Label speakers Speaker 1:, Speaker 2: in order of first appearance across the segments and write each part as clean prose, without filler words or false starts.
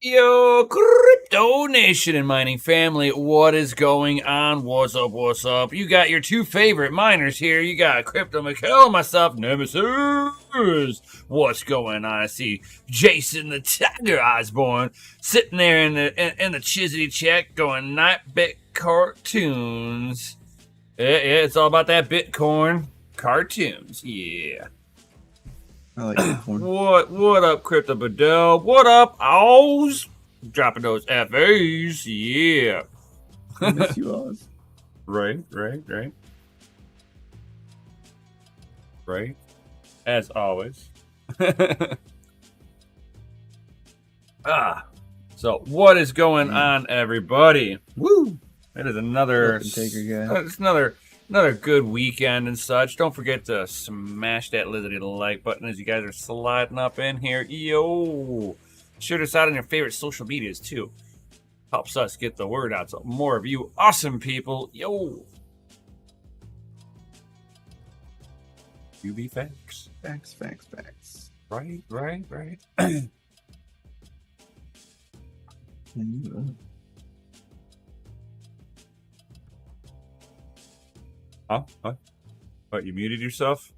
Speaker 1: Yo, Crypto Nation and mining family, what is going on? What's up? What's up? You got your two favorite miners here. You got Crypto Mikkel and myself, Nemesis. What's going on? I see Jason the Tiger Osborne sitting there in the Chisley check going night bit cartoons. Yeah, it's all about that Bitcoin cartoons. Yeah.
Speaker 2: I like Bitcoin.
Speaker 1: What up, Crypto Bedell? What up, Oz? Dropping those FAs, yeah.
Speaker 2: I miss you, Oz.
Speaker 1: Right. As always. So what is going on, everybody? Woo! It is another it's another good weekend and such. Don't forget to smash that lizardy like button as you guys are sliding up in here. Yo! Share this out on your favorite social medias too. Helps us get the word out to more of you awesome people. Yo! UB facts.
Speaker 2: Facts.
Speaker 1: Right. Huh? What, you muted yourself?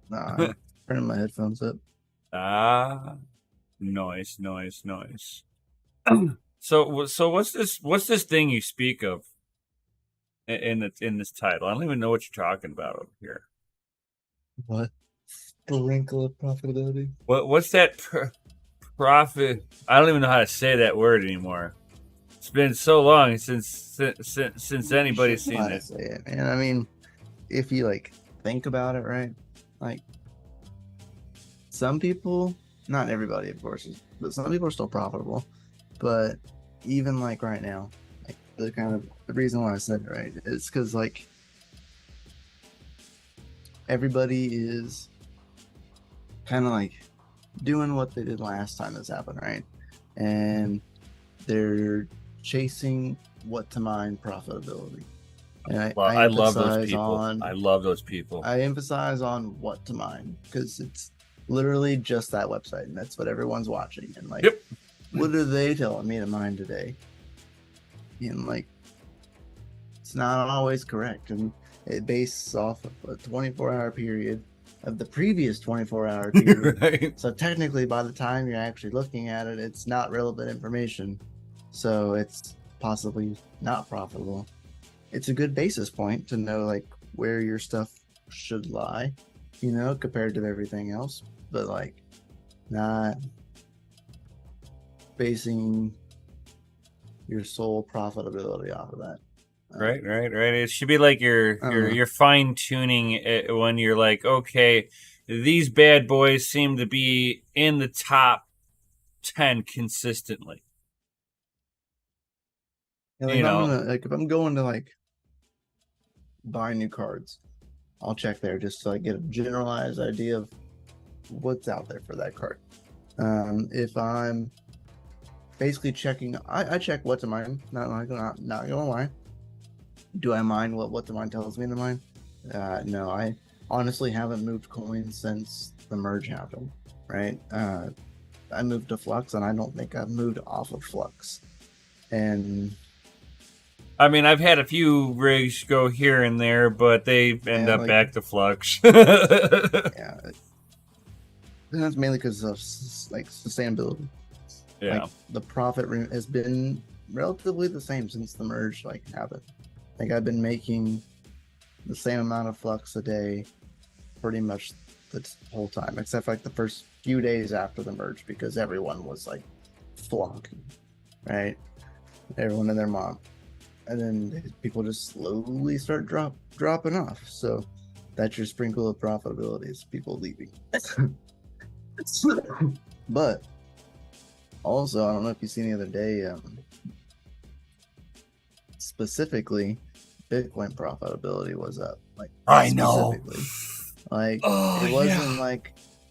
Speaker 2: Nah, I'm turning my headphones up.
Speaker 1: Nice. So what's this thing you speak of in this title? I don't even know what you're talking about over here.
Speaker 2: What? Sprinkle of profitability?
Speaker 1: What's that profit? I don't even know how to say that word anymore. It's been so long since anybody's seen it.
Speaker 2: Say it, man. I mean, if you think about it, right? Some people, not everybody, of course, but some people are still profitable. But even right now, the reason why I said it, right, is because everybody is kind of doing what they did last time this happened, right? And they're chasing what to mine profitability. And
Speaker 1: I love those people. I love those people.
Speaker 2: I emphasize on what to mine because it's literally just that website, and that's what everyone's watching. And
Speaker 1: yep.
Speaker 2: What are they telling me to mine today? And it's not always correct, and it bases off of a 24-hour period of the previous 24-hour period.
Speaker 1: Right.
Speaker 2: So technically, by the time you're actually looking at it, it's not relevant information. So it's possibly not profitable. It's a good basis point to know where your stuff should lie, compared to everything else. But not basing your sole profitability off of that.
Speaker 1: Right. It should be you're fine tuning it when you're okay, these bad boys seem to be in the top 10 consistently.
Speaker 2: Yeah, if I'm going to buy new cards, I'll check there just to get a generalized idea of what's out there for that card. If I'm basically checking, I check what to mine. Not gonna lie. Do I mine what to mine tells me to mine? No, I honestly haven't moved coins since the merge happened. Right? I moved to Flux, and I don't think I've moved off of Flux. And
Speaker 1: I mean, I've had a few rigs go here and there, but they end up back to Flux.
Speaker 2: Yeah. And that's mainly because of sustainability.
Speaker 1: Yeah.
Speaker 2: The profit has been relatively the same since the merge happened. I've been making the same amount of Flux a day pretty much the whole time, except the first few days after the merge, because everyone was flunking, right? Everyone and their mom. And then people just slowly start dropping off. So that's your sprinkle of profitability, is people leaving. But also, I don't know if you've seen the other day, specifically, Bitcoin profitability was up.
Speaker 1: I know.
Speaker 2: It wasn't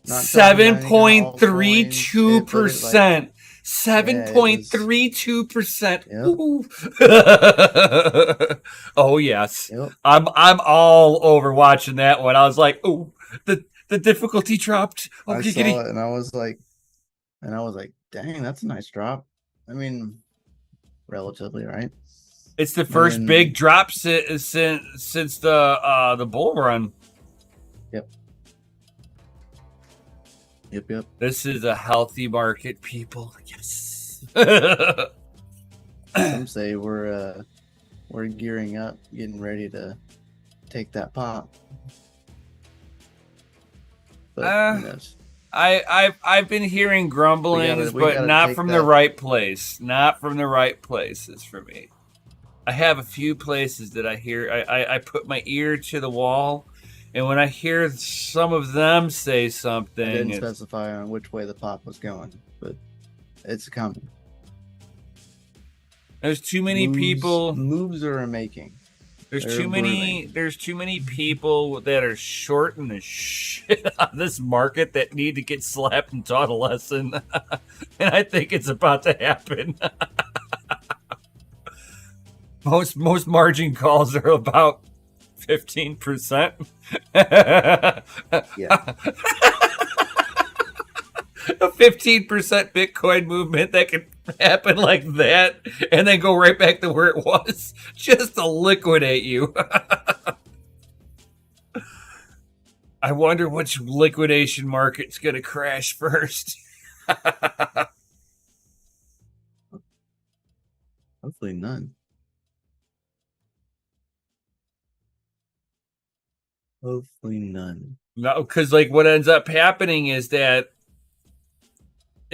Speaker 1: 7.32%. 7.32%. Oh yes.
Speaker 2: Yep.
Speaker 1: I'm all over watching that one. I was like, oh, the difficulty dropped. Oh,
Speaker 2: I saw it and I was like, Dang, that's a nice drop. I mean, relatively, right?
Speaker 1: It's the first big drop since the bull run.
Speaker 2: Yep. Yep.
Speaker 1: This is a healthy market, people. Yes.
Speaker 2: Some say we're gearing up, getting ready to take that pop. But who knows?
Speaker 1: I've been hearing grumblings, but not from the right place. Not from the right places for me. I have a few places that I hear. I put my ear to the wall, and when I hear some of them say something,
Speaker 2: I didn't specify on which way the pop was going, but it's coming.
Speaker 1: There's too many people.
Speaker 2: Moves are making.
Speaker 1: There's too many people that are shorting the shit on this market that need to get slapped and taught a lesson. And I think it's about to happen. Most margin calls are about 15%.
Speaker 2: Yeah.
Speaker 1: A 15% Bitcoin movement that can happen like that and then go right back to where it was just to liquidate you. I wonder which liquidation market's going to crash first.
Speaker 2: Hopefully none. Hopefully none.
Speaker 1: No, because like what ends up happening is that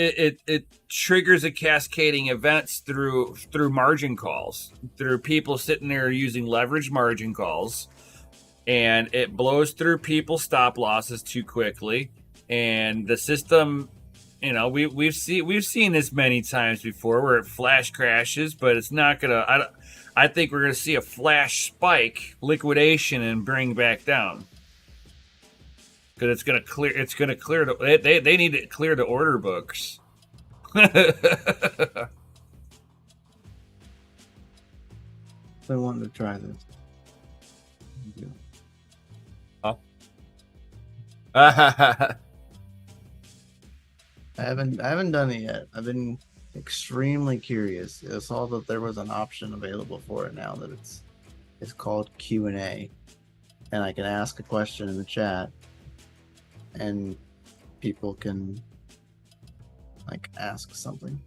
Speaker 1: it triggers a cascading events through margin calls, through people sitting there using leverage margin calls, and it blows through people's stop losses too quickly, and the system, you know, we've seen this many times before where it flash crashes, but it's not gonna. I think we're gonna see a flash spike, liquidation, and bring back down. Because it's gonna clear. They need to clear the order books.
Speaker 2: I wanted to try this.
Speaker 1: Huh?
Speaker 2: I haven't done it yet. I've been extremely curious. I saw that there was an option available for it now that it's called Q&A, and I can ask a question in the chat, and people can like ask something.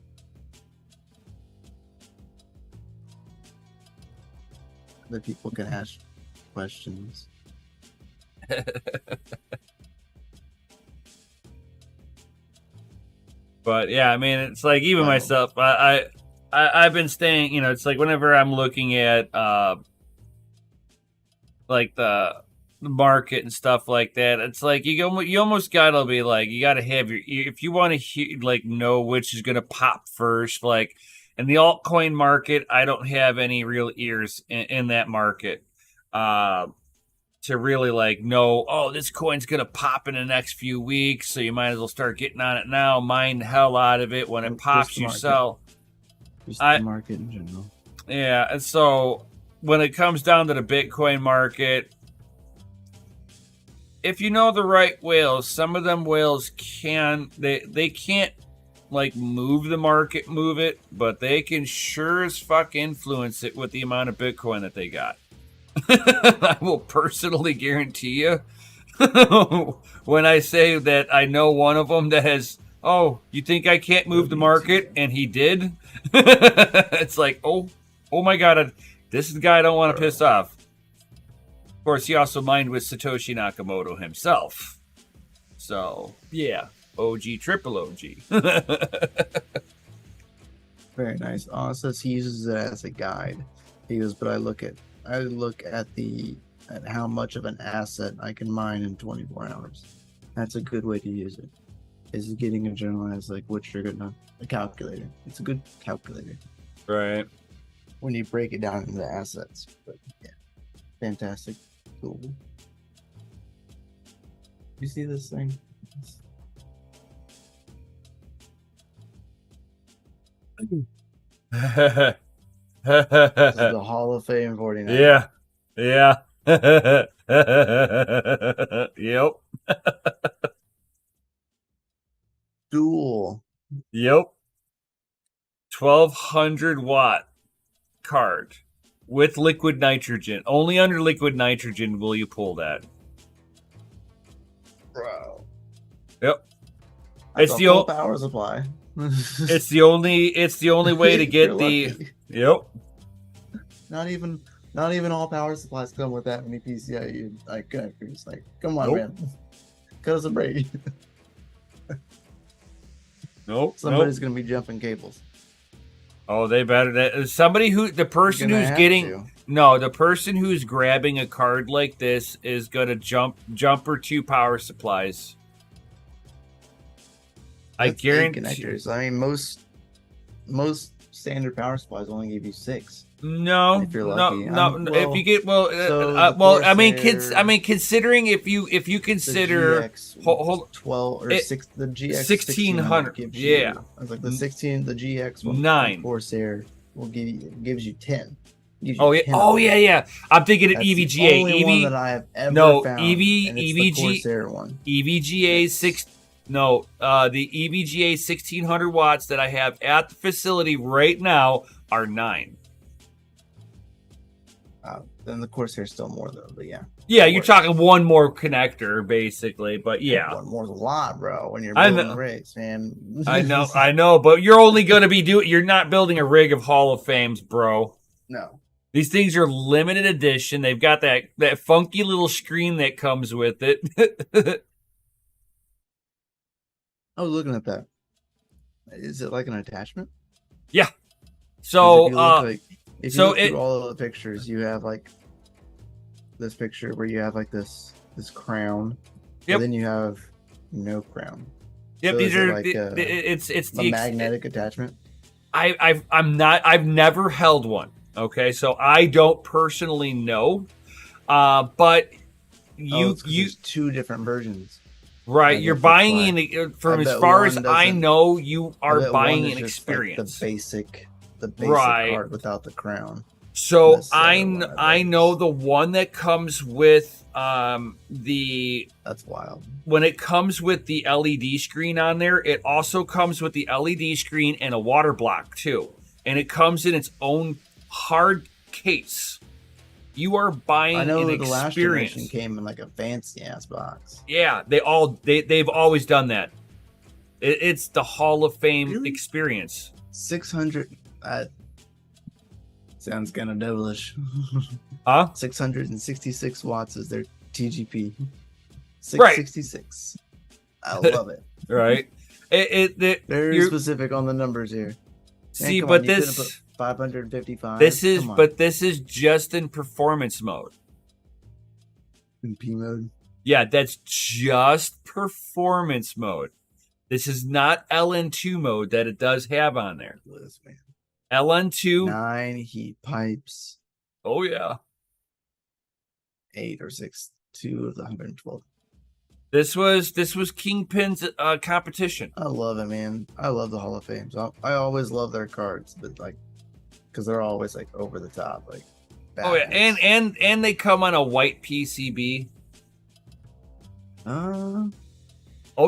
Speaker 2: Other people can ask questions.
Speaker 1: But yeah, I mean, it's like even myself, I've been staying. You know, it's like whenever I'm looking at like the market and stuff like that, it's like you almost gotta be like, you gotta have your ear if you want to like know which is gonna pop first. Like in the altcoin market, I don't have any real ears in that market to really like know, oh, this coin's gonna pop in the next few weeks, so you might as well start getting on it now, mine the hell out of it. When it pops, you sell.
Speaker 2: Just the market in general.
Speaker 1: Yeah, and so when it comes down to the Bitcoin market, if you know the right whales, some of them whales they can't like move the market, move it, but they can sure as fuck influence it with the amount of Bitcoin that they got. I will personally guarantee you when I say that I know one of them that has, oh, you think I can't move the market? And he did. It's like, oh my God, this is the guy I don't want to piss off. Of course, he also mined with Satoshi Nakamoto himself. So, yeah, OG, triple OG.
Speaker 2: Very nice. Oh, it says he uses it as a guide. He goes, but I look at how much of an asset I can mine in 24 hours. That's a good way to use it. Is getting a generalized like what you're gonna a calculator. It's a good calculator.
Speaker 1: Right.
Speaker 2: When you break it down into assets. But yeah. Fantastic. Cool. You see this thing? This is the Hall of Fame 49.
Speaker 1: Yeah. Yep.
Speaker 2: Duel.
Speaker 1: Yep. 1200 watt card with liquid nitrogen. Only under liquid nitrogen will you pull that.
Speaker 2: Bro.
Speaker 1: Yep.
Speaker 2: It's the full power supply.
Speaker 1: It's the only way to get the. Yep.
Speaker 2: Not even all power supplies come with that many PCIe like connectors. Like, come on, man. Cut us a break.
Speaker 1: Nope.
Speaker 2: Somebody's gonna be jumping cables.
Speaker 1: Oh, they better. The person who's grabbing a card like this is gonna jumper 2 power supplies. I guarantee.
Speaker 2: Connectors. I mean, most standard power supplies only give you 6.
Speaker 1: No,
Speaker 2: if you're lucky.
Speaker 1: If you get considering if you consider
Speaker 2: hold 12 or 6, the GX
Speaker 1: 1600
Speaker 2: gives
Speaker 1: you,
Speaker 2: I was like the GX
Speaker 1: 9
Speaker 2: Corsair gives you 10.
Speaker 1: Yeah. I'm thinking of EVGA.
Speaker 2: The only one that I have ever found. The Corsair one.
Speaker 1: EVGA 6. No, the EVGA 1600 watts that I have at the facility right now are 9.
Speaker 2: Then the Corsair is still more though, but yeah.
Speaker 1: Yeah, you're talking one more connector basically, but yeah.
Speaker 2: One more's a lot, bro, when you're building rigs, man.
Speaker 1: I know, but you're only going to be you're not building a rig of Hall of Fames, bro.
Speaker 2: No.
Speaker 1: These things are limited edition. They've got that funky little screen that comes with it.
Speaker 2: I was looking at that. Is it like an attachment?
Speaker 1: Yeah. So
Speaker 2: if you look through all of the pictures, you have like this picture where you have like this crown. Yep. And then you have no crown.
Speaker 1: Yep.
Speaker 2: So
Speaker 1: these are
Speaker 2: like
Speaker 1: it's
Speaker 2: the magnetic attachment.
Speaker 1: I've never held one. Okay, so I don't personally know, but
Speaker 2: there's 2 different versions.
Speaker 1: Right, you're buying from as far as I know, you are buying an experience.
Speaker 2: Like the basic card without the crown.
Speaker 1: So I know the one that comes with
Speaker 2: that's wild.
Speaker 1: When it comes with the LED screen on there, it also comes with the LED screen and a water block too, and it comes in its own hard case. You are buying an experience. I know the last generation
Speaker 2: came in like a fancy ass box.
Speaker 1: Yeah, they've always done that. It's the Hall of Fame experience.
Speaker 2: 600. Sounds kind of devilish.
Speaker 1: Huh?
Speaker 2: 666 watts is their TGP. 666. Right. I love it.
Speaker 1: Right.
Speaker 2: Very specific on the numbers here.
Speaker 1: See, but this
Speaker 2: 555.
Speaker 1: This is just in performance mode.
Speaker 2: In P mode.
Speaker 1: Yeah, that's just performance mode. This is not LN2 mode that it does have on there.
Speaker 2: Man.
Speaker 1: LN2
Speaker 2: 9 heat pipes.
Speaker 1: Oh yeah.
Speaker 2: 8 or 6. 2 of the 112.
Speaker 1: This was Kingpin's competition.
Speaker 2: I love it, man. I love the Hall of Fames. I always love their cards, but like, because they're always like over the top, like.
Speaker 1: Oh yeah, and they come on a white PCB. Oh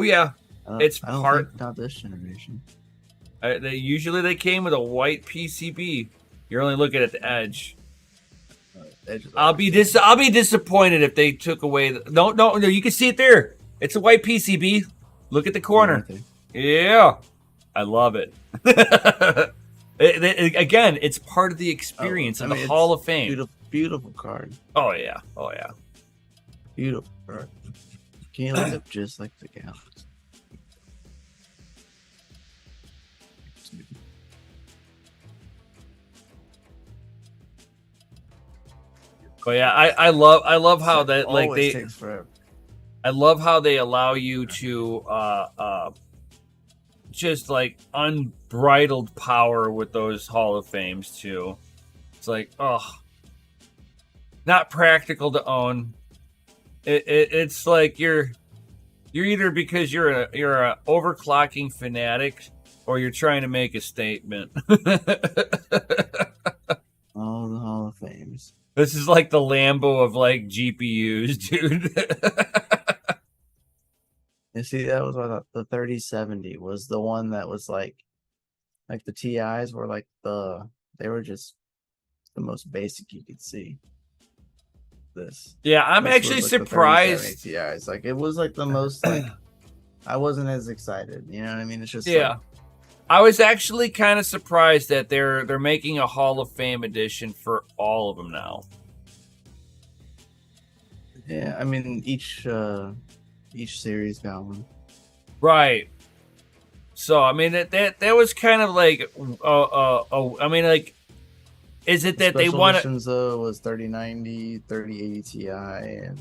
Speaker 1: yeah, it's part.
Speaker 2: Not this generation.
Speaker 1: They came with a white PCB. You're only looking at the edge. I'll be disappointed if they took away no, you can see it there. It's a white PCB. Look at the corner. Yeah. I love it. Again, it's part of the experience of the Hall of Fame.
Speaker 2: Beautiful card.
Speaker 1: Oh yeah.
Speaker 2: Beautiful card. Can't look up just like the galaxy.
Speaker 1: Oh yeah, I love how that like
Speaker 2: takes forever.
Speaker 1: I love how they allow you to just like unbridled power with those Hall of Fames too. It's like not practical to own. It's like you're either because you're a overclocking fanatic or you're trying to make a statement.
Speaker 2: All the Hall of Fames.
Speaker 1: This is like the Lambo of like GPUs, dude.
Speaker 2: You see, that was what I thought. The 3070 was the one that was like Like the TIs were like they were just the most basic you could see.
Speaker 1: Yeah, I'm
Speaker 2: This
Speaker 1: actually
Speaker 2: was like the 3070
Speaker 1: surprised.
Speaker 2: Ti's. Like it was like the most like I wasn't as excited. You know what I mean? It's just like
Speaker 1: Yeah. I was actually kind of surprised that they're making a Hall of Fame edition for all of them now.
Speaker 2: yeah. I mean each series got one.
Speaker 1: Right. So I mean that was kind of like I mean like is it
Speaker 2: The
Speaker 1: that they
Speaker 2: special
Speaker 1: want to
Speaker 2: editions though was 3090, 3080 Ti, and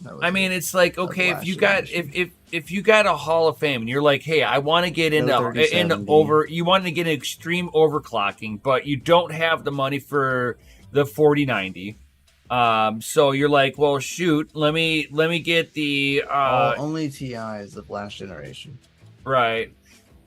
Speaker 2: that was
Speaker 1: I mean
Speaker 2: it.
Speaker 1: it's like
Speaker 2: That was
Speaker 1: okay if you
Speaker 2: last
Speaker 1: got
Speaker 2: generation.
Speaker 1: if you got a Hall of Fame and you're like hey I want to get
Speaker 2: No
Speaker 1: into
Speaker 2: 3070.
Speaker 1: over you want to get extreme overclocking but you don't have the money for the 4090 so you're like well shoot let me get the
Speaker 2: Only Ti's of last generation.
Speaker 1: right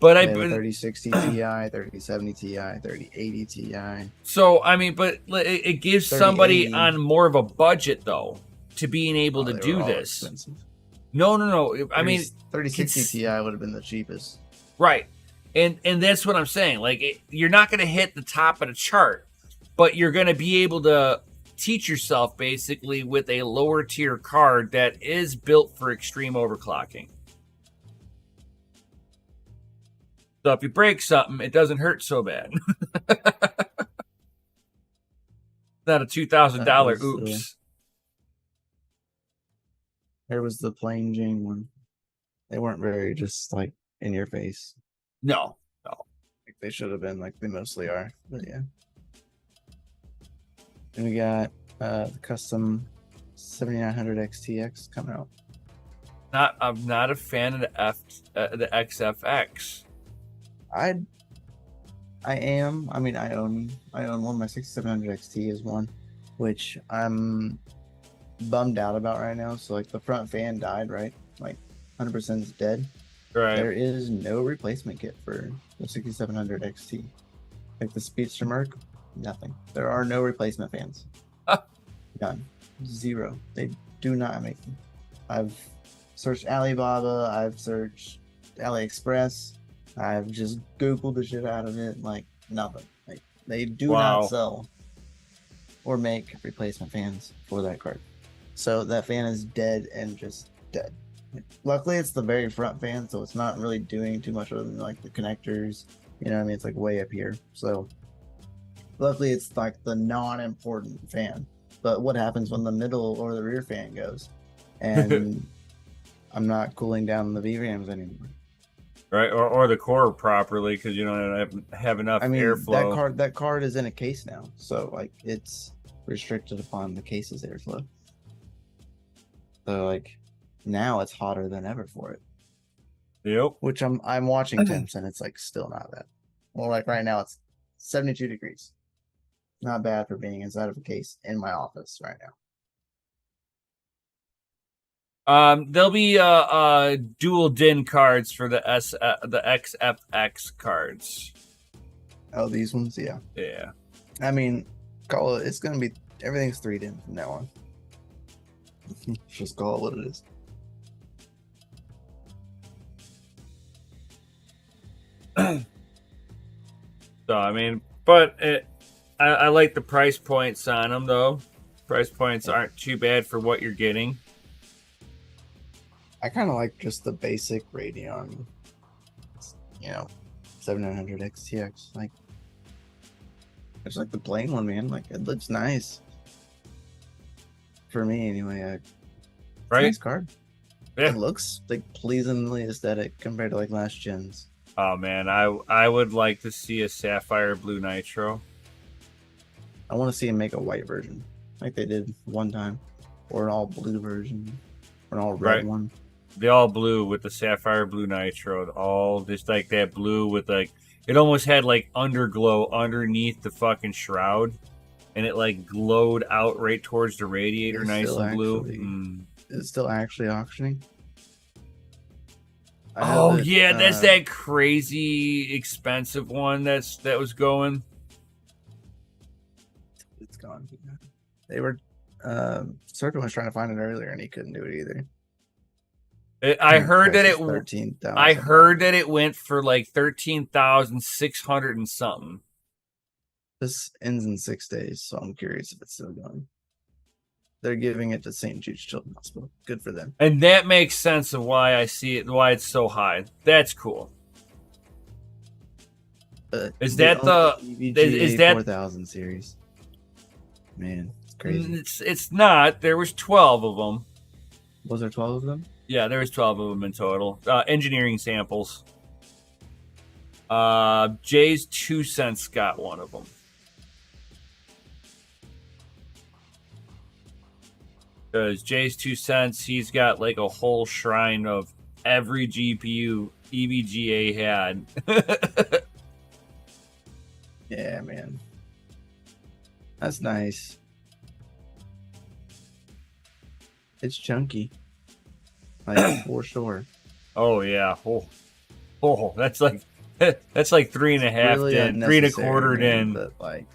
Speaker 1: but
Speaker 2: They have a 3060 Ti, 3070 Ti, 3080 Ti,
Speaker 1: so I mean but it gives somebody
Speaker 2: 3080.
Speaker 1: on more of a budget though to being able to
Speaker 2: They were
Speaker 1: do
Speaker 2: all
Speaker 1: this.
Speaker 2: expensive.
Speaker 1: No. I mean,
Speaker 2: 3060 Ti would have been the cheapest.
Speaker 1: right, and that's what I'm saying. Like, you're not going to hit the top of the chart, but you're going to be able to teach yourself basically with a lower tier card that is built for extreme overclocking. So if you break something, it doesn't hurt so bad. Not a $2,000 oops.
Speaker 2: There was the plain Jane one. They weren't very just like in your face.
Speaker 1: No.
Speaker 2: Like they should have been like they mostly are. But yeah. And we got the custom 7900 XTX coming out.
Speaker 1: I'm not a fan of the XFX.
Speaker 2: I am. I mean, I own one. My 6700 XT is one, which I'm bummed out about right now. So like the front fan died, right? Like 100% is dead.
Speaker 1: Right.
Speaker 2: There is no replacement kit for the 6700 XT. Like the Speedster Merc, nothing. There are no replacement fans. None. Zero. They do not make them. I've searched Alibaba. I've searched AliExpress. I've just Googled the shit out of it. Like nothing. Like they do not sell or make replacement fans for that card. So that fan is dead and just dead. Luckily, it's the very front fan, so it's not really doing too much other than like the connectors. You know what I mean? It's like way up here. So luckily, it's like the non-important fan. But what happens when the middle or the rear fan goes? And I'm not cooling down the VRAMs anymore.
Speaker 1: Right, or the core properly because you don't have enough airflow.
Speaker 2: That card is in a case now, so like it's restricted upon the case's airflow. So like now it's hotter than ever for it.
Speaker 1: Yep.
Speaker 2: Which I'm watching temps and it's like still not that. Well, like right now it's 72 degrees. Not bad for being inside of a case in my office right now.
Speaker 1: There'll be dual DIN cards for the XFX cards.
Speaker 2: Oh, these ones, yeah.
Speaker 1: Yeah.
Speaker 2: I mean, call it. It's gonna be everything's 3 DIN from now on. Just call it what it is.
Speaker 1: So I mean, but I like the price points on them though. Price points aren't too bad for what you're getting.
Speaker 2: I kind of like just the basic Radeon, 7900 XTX. Like, it's like the plain one, man. Like, it looks nice. For me, anyway.
Speaker 1: Right?
Speaker 2: Nice card. Yeah. It looks like pleasingly aesthetic compared to like last gens.
Speaker 1: Oh man, I would like to see a sapphire blue nitro.
Speaker 2: I want to see him make a white version, like they did one time, or an all blue version, or an all red one.
Speaker 1: The all blue with the sapphire blue nitro, all just like that blue with like it almost had like underglow underneath the fucking shroud, and it like glowed out right towards the radiator, nice and blue.
Speaker 2: Is it still actually auctioning?
Speaker 1: Oh yeah, that's that crazy expensive one that was going.
Speaker 2: It's gone. They were Serpent was trying to find it earlier and he couldn't do it either.
Speaker 1: I heard that I
Speaker 2: 13,000.
Speaker 1: heard that it went for like 13,600 and something.
Speaker 2: This ends in 6 days, so I'm curious if it's still going. They're giving it to St. Jude's Children's Hospital. Good for them.
Speaker 1: And that makes sense of why I see it, why it's so high. That's cool. Is that
Speaker 2: is that 4000 series? Man, it's crazy.
Speaker 1: It's not. There was 12 of them.
Speaker 2: Was there 12 of them?
Speaker 1: Yeah, there was 12 of them in total. Engineering samples. Jay's 2 cents got one of them. Because Jay's 2 cents, he's got like a whole shrine of every GPU EVGA had.
Speaker 2: Yeah, man. That's nice. It's chunky. Like, for sure.
Speaker 1: Oh, yeah. Oh, that's like 3.5
Speaker 2: really
Speaker 1: in, 3.25 in.
Speaker 2: But like,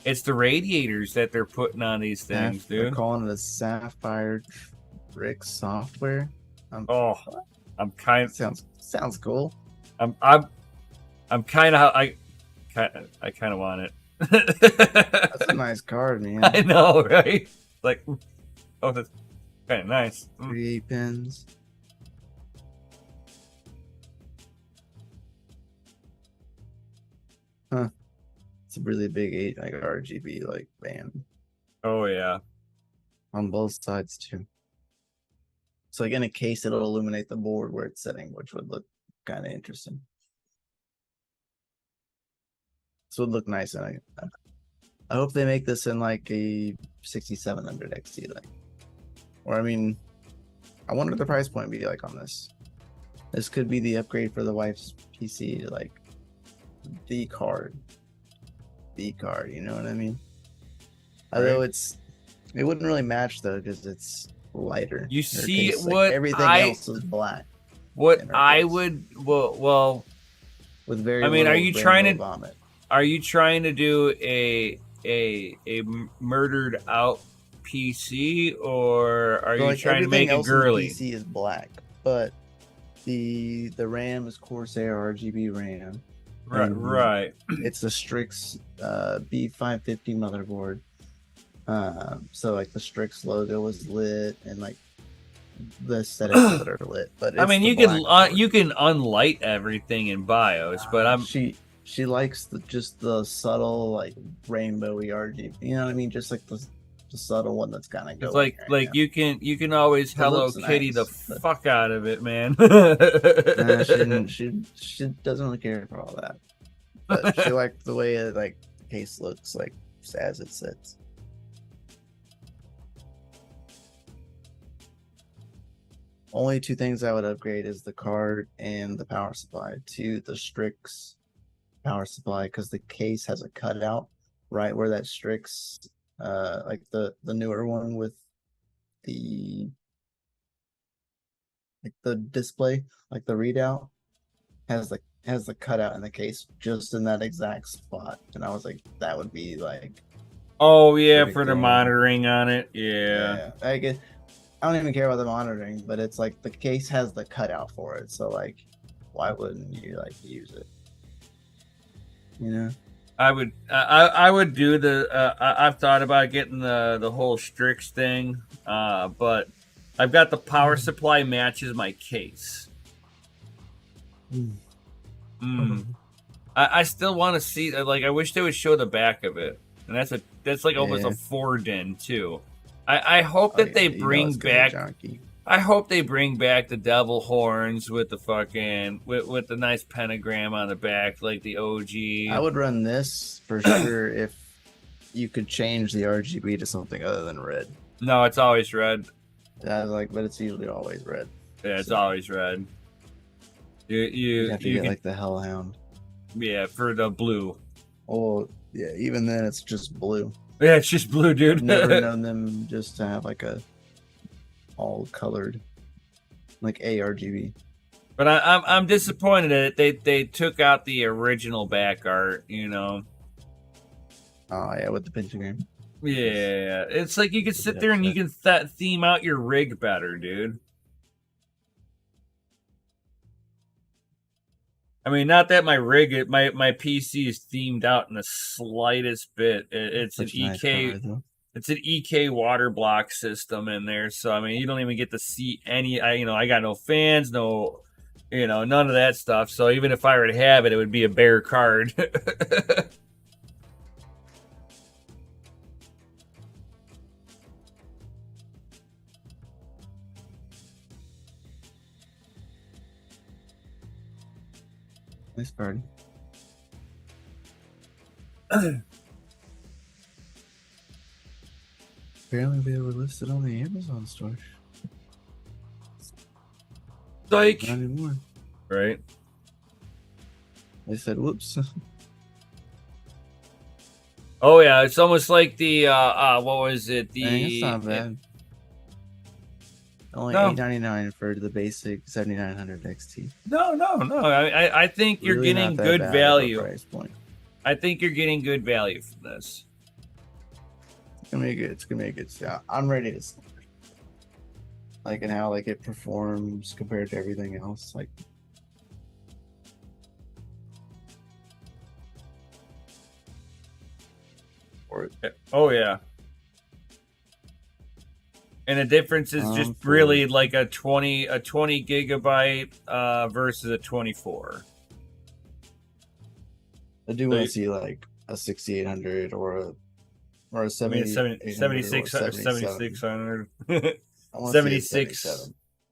Speaker 1: it's the radiators that they're putting on these things, dude.
Speaker 2: They're calling it a Sapphire Trick software.
Speaker 1: I'm kind of
Speaker 2: sounds cool.
Speaker 1: I'm kind of I kind of want it.
Speaker 2: That's a nice card, man.
Speaker 1: I know, right? Like, oh, that's kind of nice.
Speaker 2: 3 pins. Huh. It's a really big 8 like RGB like band.
Speaker 1: Oh yeah.
Speaker 2: On both sides too. So like in a case it'll illuminate the board where it's sitting, which would look kind of interesting. This would look nice, and I hope they make this in like a 6700 XT, like, or I mean, I wonder what the price point would be like on this. This could be the upgrade for the wife's PC to like the card, you know what I mean? Although it wouldn't really match though because it's lighter.
Speaker 1: You see
Speaker 2: case,
Speaker 1: what
Speaker 2: like, everything else is black.
Speaker 1: What I would well
Speaker 2: with very.
Speaker 1: I mean, are you trying to
Speaker 2: vomit?
Speaker 1: Are you trying to do a murdered out PC, or are you trying to make it girly?
Speaker 2: PC is black, but the RAM is Corsair RGB RAM.
Speaker 1: Right.
Speaker 2: It's the Strix B550 motherboard. So like the Strix logo was lit, and like the aesthetics that are lit. But it's,
Speaker 1: I mean, you can unlight everything in BIOS, but
Speaker 2: she likes just the subtle like rainbowy RGB. You know what I mean? Just like the subtle one that's kind of going.
Speaker 1: It's like you can always Hello Kitty the fuck out of it, man.
Speaker 2: She doesn't really care for all that. But she liked the way it like case looks like as it sits. Only 2 things I would upgrade is the card and the power supply to the Strix power supply, because the case has a cutout right where that Strix like the newer one with the display, like the readout has the cutout in the case just in that exact spot, and I was like, that would be like,
Speaker 1: oh yeah, for the monitoring on it. Yeah.
Speaker 2: I don't even care about the monitoring, but it's like the case has the cutout for it, so like, why wouldn't you like use it? You know,
Speaker 1: I would do the. I've thought about getting the whole Strix thing, but I've got the power supply matches my case. I still want to see, like, I wish they would show the back of it, and that's like almost a 4-din too. I hope that they bring back. I hope they bring back the devil horns with the fucking with the nice pentagram on the back, like the OG.
Speaker 2: I would run this for sure if you could change the RGB to something other than red.
Speaker 1: No, it's always red.
Speaker 2: Yeah, but it's usually always red.
Speaker 1: Yeah, it's always red. You
Speaker 2: have to get like the Hellhound.
Speaker 1: Yeah, for the blue.
Speaker 2: Oh yeah, even then it's just blue.
Speaker 1: Yeah, it's just blue, dude.
Speaker 2: I've never known them just to have like a all colored like ARGB.
Speaker 1: But I'm disappointed that they took out the original back art, you know.
Speaker 2: Oh yeah, with the pentagram.
Speaker 1: Yeah, it's like you can sit there and you can theme out your rig better, dude. I mean, not that my PC is themed out in the slightest bit. It's an
Speaker 2: Such a nice
Speaker 1: EK.
Speaker 2: car, though.
Speaker 1: It's an EK water block system in there, so I mean, you don't even get to see any. I got no fans, no, none of that stuff. So even if I were to have it, it would be a bare card.
Speaker 2: Nice card. Apparently they were listed on the Amazon store.
Speaker 1: Like,
Speaker 2: Not anymore.
Speaker 1: right?
Speaker 2: They said, "Whoops."
Speaker 1: Oh yeah, it's almost like the what was it?
Speaker 2: It's not bad. Only $8.99 for the basic 7900 XT.
Speaker 1: No. I think you're
Speaker 2: Really
Speaker 1: getting
Speaker 2: not that
Speaker 1: good
Speaker 2: bad of a
Speaker 1: value.
Speaker 2: price point.
Speaker 1: I think you're getting good value from this.
Speaker 2: It's gonna be good. It's gonna be good. Yeah, I'm ready to like, and how like it performs compared to everything else. Like, or
Speaker 1: Oh yeah. And the difference is just really like a 20 gigabyte versus a 24.
Speaker 2: I do want to see like a 6800 or a 7600.
Speaker 1: 76.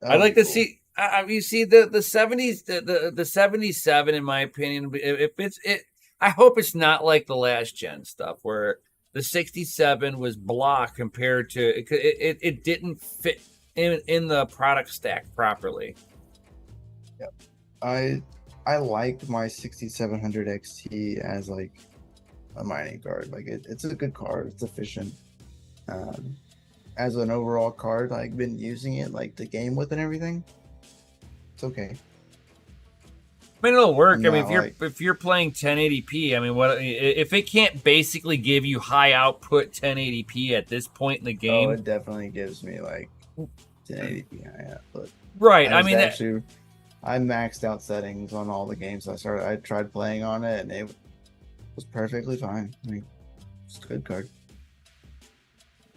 Speaker 1: I'd like to see. You see the 70s, the 77. In my opinion, if it's it, I hope it's not like the last gen stuff where the 67 was block compared to it didn't fit in the product stack properly.
Speaker 2: Yep. I like my 6700 XT as like a mining card. Like it's a good card. It's efficient. As an overall card, I've been using it like the game with and everything. It's okay.
Speaker 1: I mean, it'll work. I mean, if you're playing 1080p, I mean, what if it can't basically give you high output 1080p at this point in the game?
Speaker 2: Oh, it definitely gives me like 1080p high output.
Speaker 1: Right. I mean,
Speaker 2: actually, I maxed out settings on all the games I tried playing on it, and it was perfectly fine. I mean, it's a good card.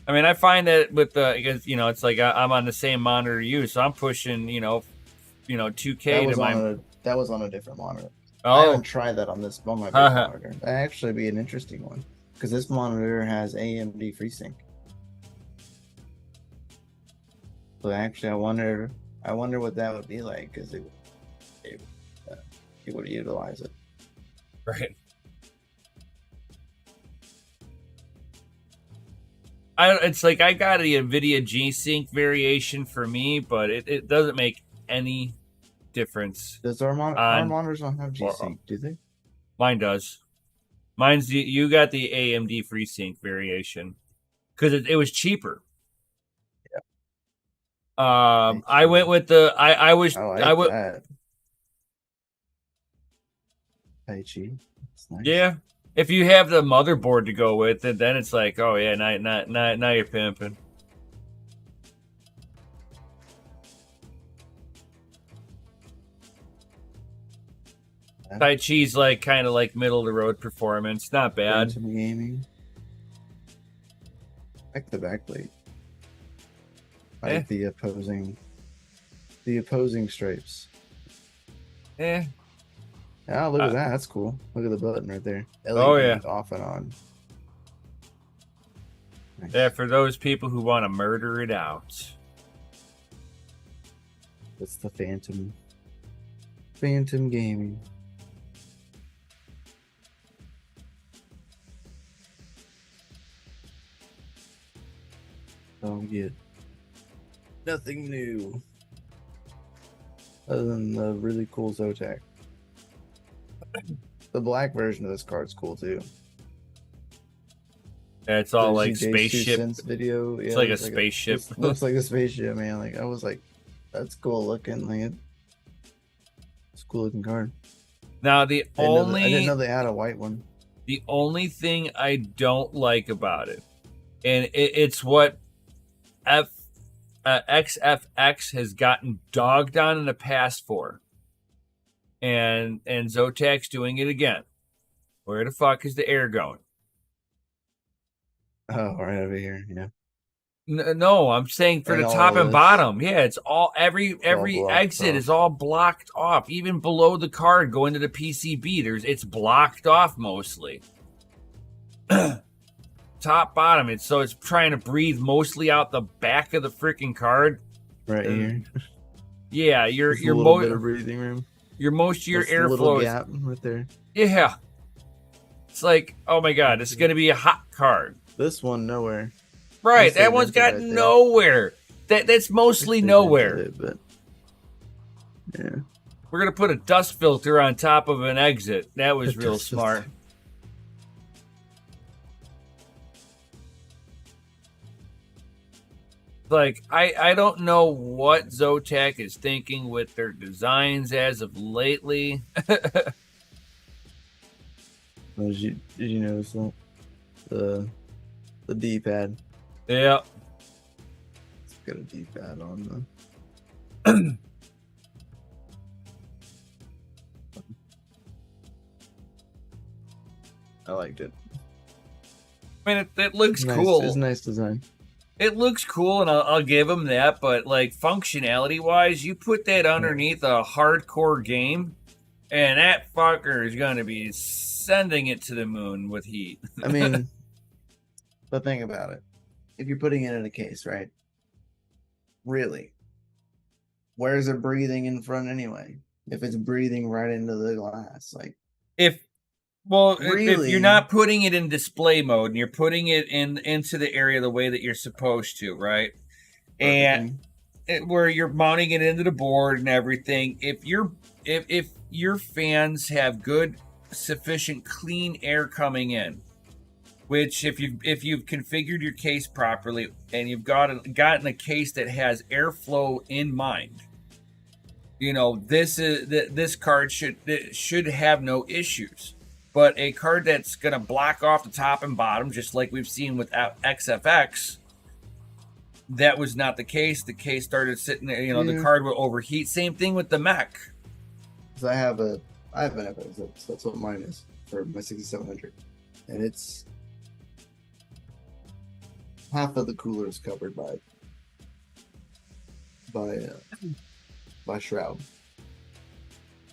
Speaker 1: I mean, I find that with because it's like I'm on the same monitor you, so I'm pushing 2K to my.
Speaker 2: That was on a different monitor.
Speaker 1: Oh.
Speaker 2: I haven't tried that on my big monitor. That'd actually be an interesting one because this monitor has AMD FreeSync. So actually, I wonder what that would be like because it would utilize it.
Speaker 1: Right. It's like I got the NVIDIA G-Sync variation for me, but it doesn't make any difference.
Speaker 2: Does our monitors don't have G-Sync, do they?
Speaker 1: Mine does. Mine's you got the AMD FreeSync variation because it was cheaper.
Speaker 2: Yeah.
Speaker 1: I went with the I would
Speaker 2: that. Tai Chi. That's nice.
Speaker 1: Yeah. If you have the motherboard to go with it, then it's like, oh yeah, now you're pimping. Tai Chi's like kind of like middle of the road performance, not bad.
Speaker 2: Gaming. I like the backplate. I like the opposing stripes.
Speaker 1: Yeah.
Speaker 2: Yeah, look at that. That's cool. Look at the button right there.
Speaker 1: LED
Speaker 2: off and on.
Speaker 1: Nice. Yeah, for those people who want to murder it out.
Speaker 2: That's the Phantom Gaming. Oh, yeah. Nothing new. Other than the really cool Zotac. The black version of this card's cool too.
Speaker 1: Yeah, it's all like spaceship
Speaker 2: video.
Speaker 1: It's like a spaceship.
Speaker 2: Looks like a spaceship, man. Like I was like, that's cool looking. Like it's a cool looking card.
Speaker 1: Now
Speaker 2: I didn't know they had a white one.
Speaker 1: The only thing I don't like about it, and it's what XFX has gotten dogged on in the past for. and Zotack's doing it again. Where the fuck is the air going?
Speaker 2: Oh, right over here. Yeah.
Speaker 1: No, I'm saying for
Speaker 2: And
Speaker 1: the
Speaker 2: all
Speaker 1: top
Speaker 2: of
Speaker 1: and
Speaker 2: this.
Speaker 1: bottom. Yeah, it's all every
Speaker 2: blocked
Speaker 1: exit
Speaker 2: off.
Speaker 1: is all blocked off. Even below the card going to the PCB, it's blocked off mostly. Top, bottom. It's trying to breathe mostly out the back of the freaking card.
Speaker 2: Right here.
Speaker 1: Yeah,
Speaker 2: Just a little bit of breathing room.
Speaker 1: Most of your
Speaker 2: This
Speaker 1: airflow
Speaker 2: little gap right there.
Speaker 1: Yeah. It's like, oh my god, it's gonna be a hot card.
Speaker 2: This one nowhere.
Speaker 1: Right, that one's got right nowhere. That's mostly nowhere.
Speaker 2: It, but yeah.
Speaker 1: We're gonna put a dust filter on top of an exit. That was real smart. Like, I don't know what Zotack is thinking with their designs as of lately.
Speaker 2: Did you notice that? The D-pad.
Speaker 1: Yeah.
Speaker 2: It's got a D-pad on the I liked it.
Speaker 1: I mean, it looks
Speaker 2: nice.
Speaker 1: cool.
Speaker 2: It's a nice design.
Speaker 1: It looks cool, and I'll give them that. But like functionality-wise, you put that underneath a hardcore game, and that fucker is going to be sending it to the moon with heat.
Speaker 2: I mean, but think about it. If you're putting it in a case, right? Really, where's it breathing in front anyway? If it's breathing right into the glass, like
Speaker 1: if you're not putting it in display mode and you're putting it into the area the way that you're supposed to, right? And where you're mounting it into the board and everything, if your fans have good, sufficient clean air coming in, which if you've configured your case properly and you've gotten a case that has airflow in mind, you know, this card should have no issues. But a card that's going to block off the top and bottom, just like we've seen with XFX, that was not the case. The case started sitting there, you know, the card would overheat. Same thing with the mech.
Speaker 2: Because I have an FX, so that's what mine is for my 6700. And it's half of the cooler is covered by shroud.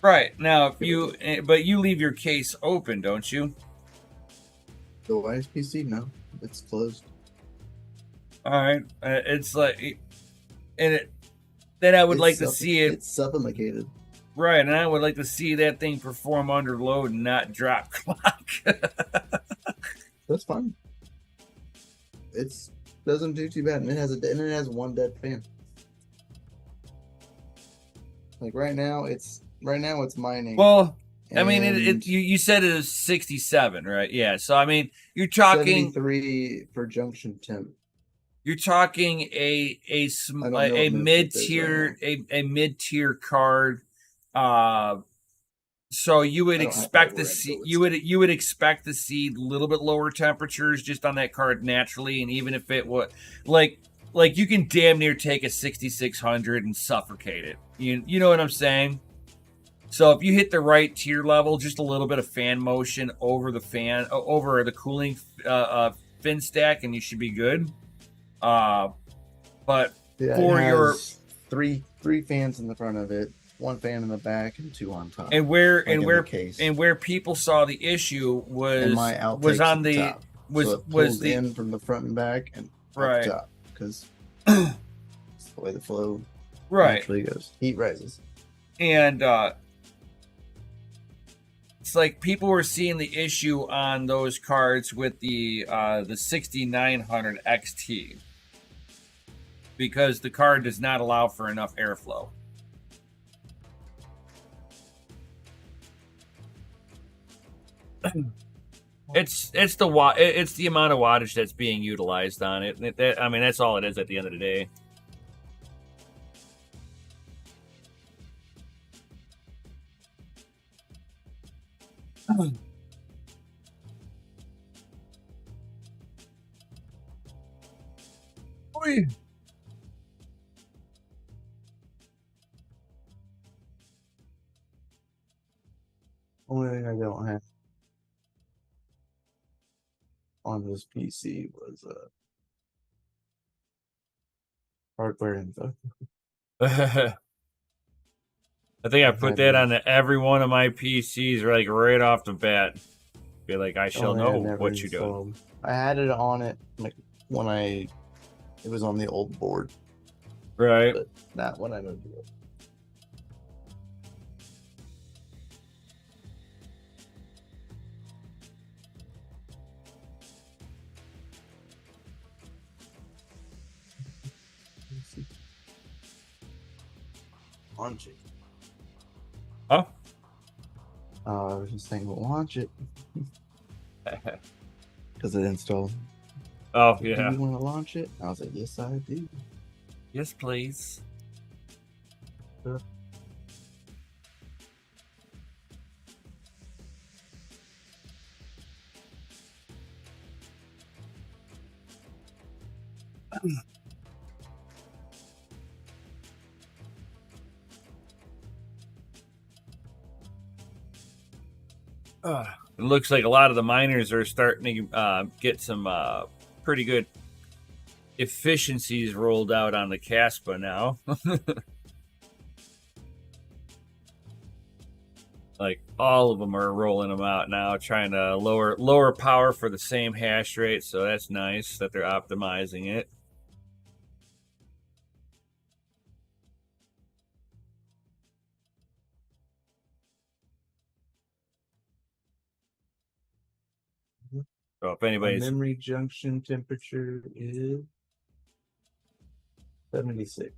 Speaker 1: Right. Now, but you leave your case open, don't you?
Speaker 2: The YSPC? No, it's closed.
Speaker 1: All right. It's like, then I would like to see it.
Speaker 2: It's suffocated.
Speaker 1: Right, and I would like to see that thing perform under load and not drop clock.
Speaker 2: That's fine. It doesn't do too bad, and it has one dead fan. Like right now, it's mining.
Speaker 1: Well, I mean, you said it was 67, right? Yeah. So I mean, you're talking
Speaker 2: 73 for junction temp.
Speaker 1: You're talking a mid-tier a mid-tier card. So you would expect to see you would expect to see a little bit lower temperatures just on that card naturally, and even if it was like you can damn near take a 6600 and suffocate it. You know what I'm saying? So if you hit the right tier level, just a little bit of fan motion over the cooling fin stack, and you should be good. But for your
Speaker 2: three fans in the front of it, one fan in the back, and two on top.
Speaker 1: And where people saw the issue was on the
Speaker 2: top. Was the in from the front and back and right the top, because it's the way the flow actually goes. Heat rises,
Speaker 1: and it's like people were seeing the issue on those cards with the 6900 XT because the card does not allow for enough airflow. It's the amount of wattage that's being utilized on it. I mean, that's all it is at the end of the day.
Speaker 2: I don't have on this PC was hardware info.
Speaker 1: I think I put that on every one of my PCs, like right off the bat. Be like, I shall know what you're doing.
Speaker 2: I had it on it like when it was on the old board,
Speaker 1: Right.
Speaker 2: but not when I moved it. Launch it.
Speaker 1: Huh?
Speaker 2: I was just saying, we'll launch it because it installed.
Speaker 1: Oh,
Speaker 2: Do
Speaker 1: yeah.
Speaker 2: you want to launch it? I was like, yes, I do.
Speaker 1: Yes, please. It looks like a lot of the miners are starting to get some pretty good efficiencies rolled out on the Caspa now. Like all of them are rolling them out now, trying to lower power for the same hash rate. So that's nice that they're optimizing it. So if anybody's
Speaker 2: memory junction temperature is 76.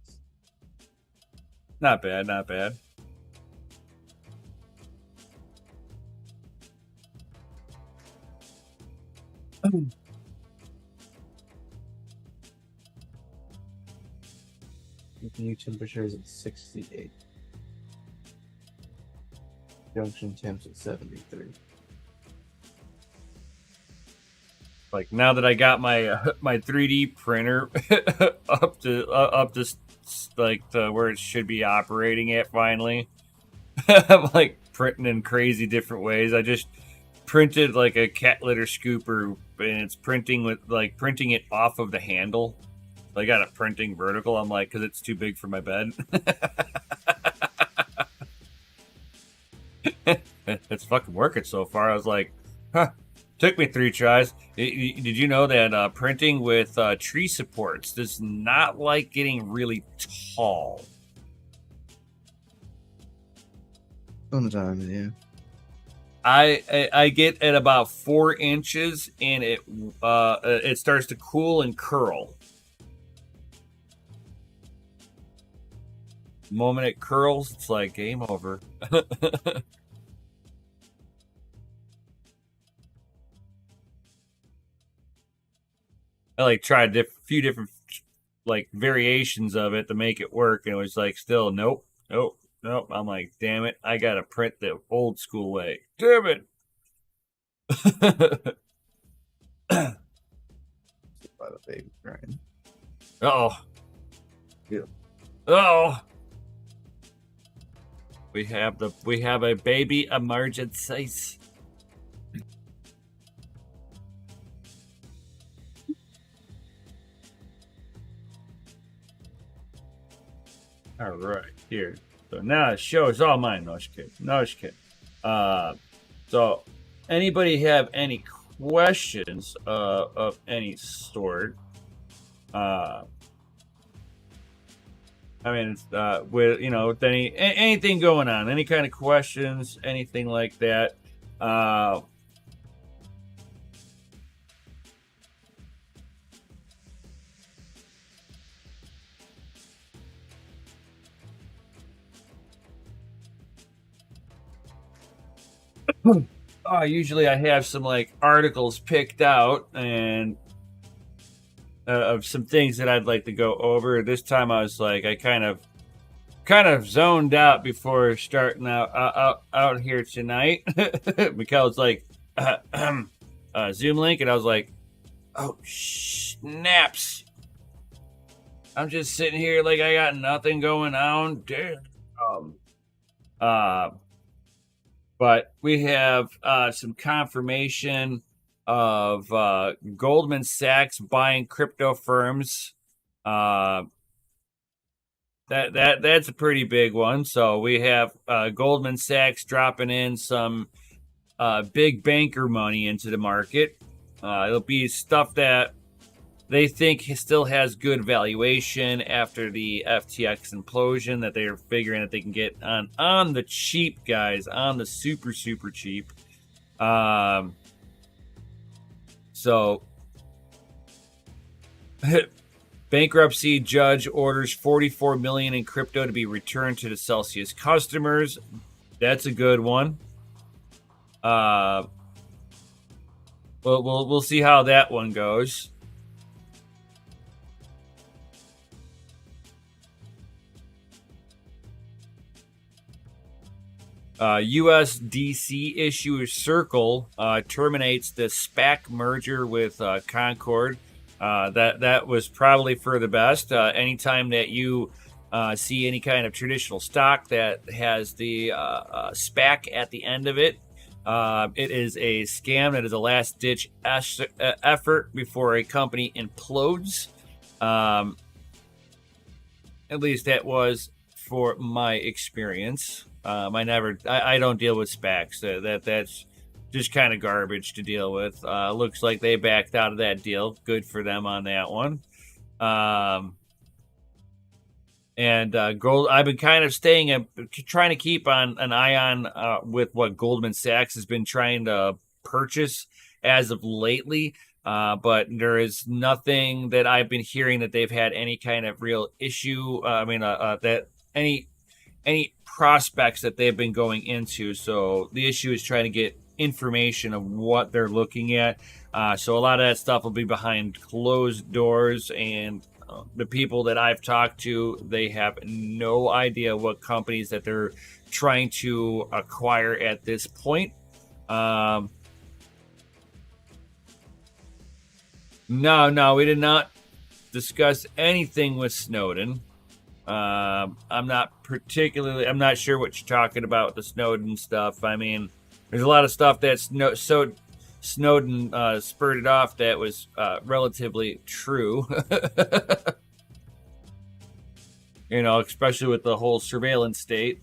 Speaker 1: Not bad, not bad.
Speaker 2: CPU temperature is at 68. Junction temps at 73.
Speaker 1: Like now that I got my my 3D printer up to like to where it should be operating at finally, I'm like printing in crazy different ways. I just printed like a cat litter scooper, and it's printing it off of the handle. I got a printing vertical. I'm like, because it's too big for my bed. It's fucking working so far. I was like, huh. Took me 3 tries. Did you know that printing with tree supports does not like getting really tall?
Speaker 2: Sometimes, yeah.
Speaker 1: I get at about 4 inches, and it starts to cool and curl. The moment it curls, it's like game over. I like tried a few different like variations of it to make it work, and it was like still nope. I'm like, damn it, I gotta print the old school way. Damn it.
Speaker 2: By the baby crying.
Speaker 1: Oh.
Speaker 2: Yeah.
Speaker 1: Oh. We have a baby emergency. All right, here. So now the show is all mine. No, just kidding. No, just kidding. So anybody have any questions of any sort? I mean, with with anything going on, any kind of questions, anything like that. Usually I have some like articles picked out and of some things that I'd like to go over. This time I was like, I kind of zoned out before starting out here tonight. Mikhail's like, Zoom link, and I was like, oh snaps! I'm just sitting here like I got nothing going on. Damn. But we have some confirmation of Goldman Sachs buying crypto firms. That's a pretty big one. So we have Goldman Sachs dropping in some big banker money into the market. It'll be stuff that they think still has good valuation after the FTX implosion, that they're figuring that they can get on the cheap, guys, on the super cheap. So bankruptcy judge orders $44 million in crypto to be returned to the Celsius customers. That's a good one. We'll see how that one goes. U.S. DC issuer Circle terminates the SPAC merger with Concord. That was probably for the best. Anytime that you see any kind of traditional stock that has the SPAC at the end of it, it is a scam. That is a last-ditch effort before a company implodes. At least that was for my experience. I don't deal with SPACs. That's just kind of garbage to deal with. Looks like they backed out of that deal. Good for them on that one. Gold. I've been kind of trying to keep an eye on with what Goldman Sachs has been trying to purchase as of lately. But there is nothing that I've been hearing that they've had any kind of real issue. That any prospects that they've been going into. So the issue is trying to get information of what they're looking at. So a lot of that stuff will be behind closed doors, and the people that I've talked to, they have no idea what companies that they're trying to acquire at this point. No, we did not discuss anything with Snowden. I'm not sure what you're talking about with the Snowden stuff. I mean, there's a lot of stuff that Snowden spurted off that was relatively true. Especially with the whole surveillance state.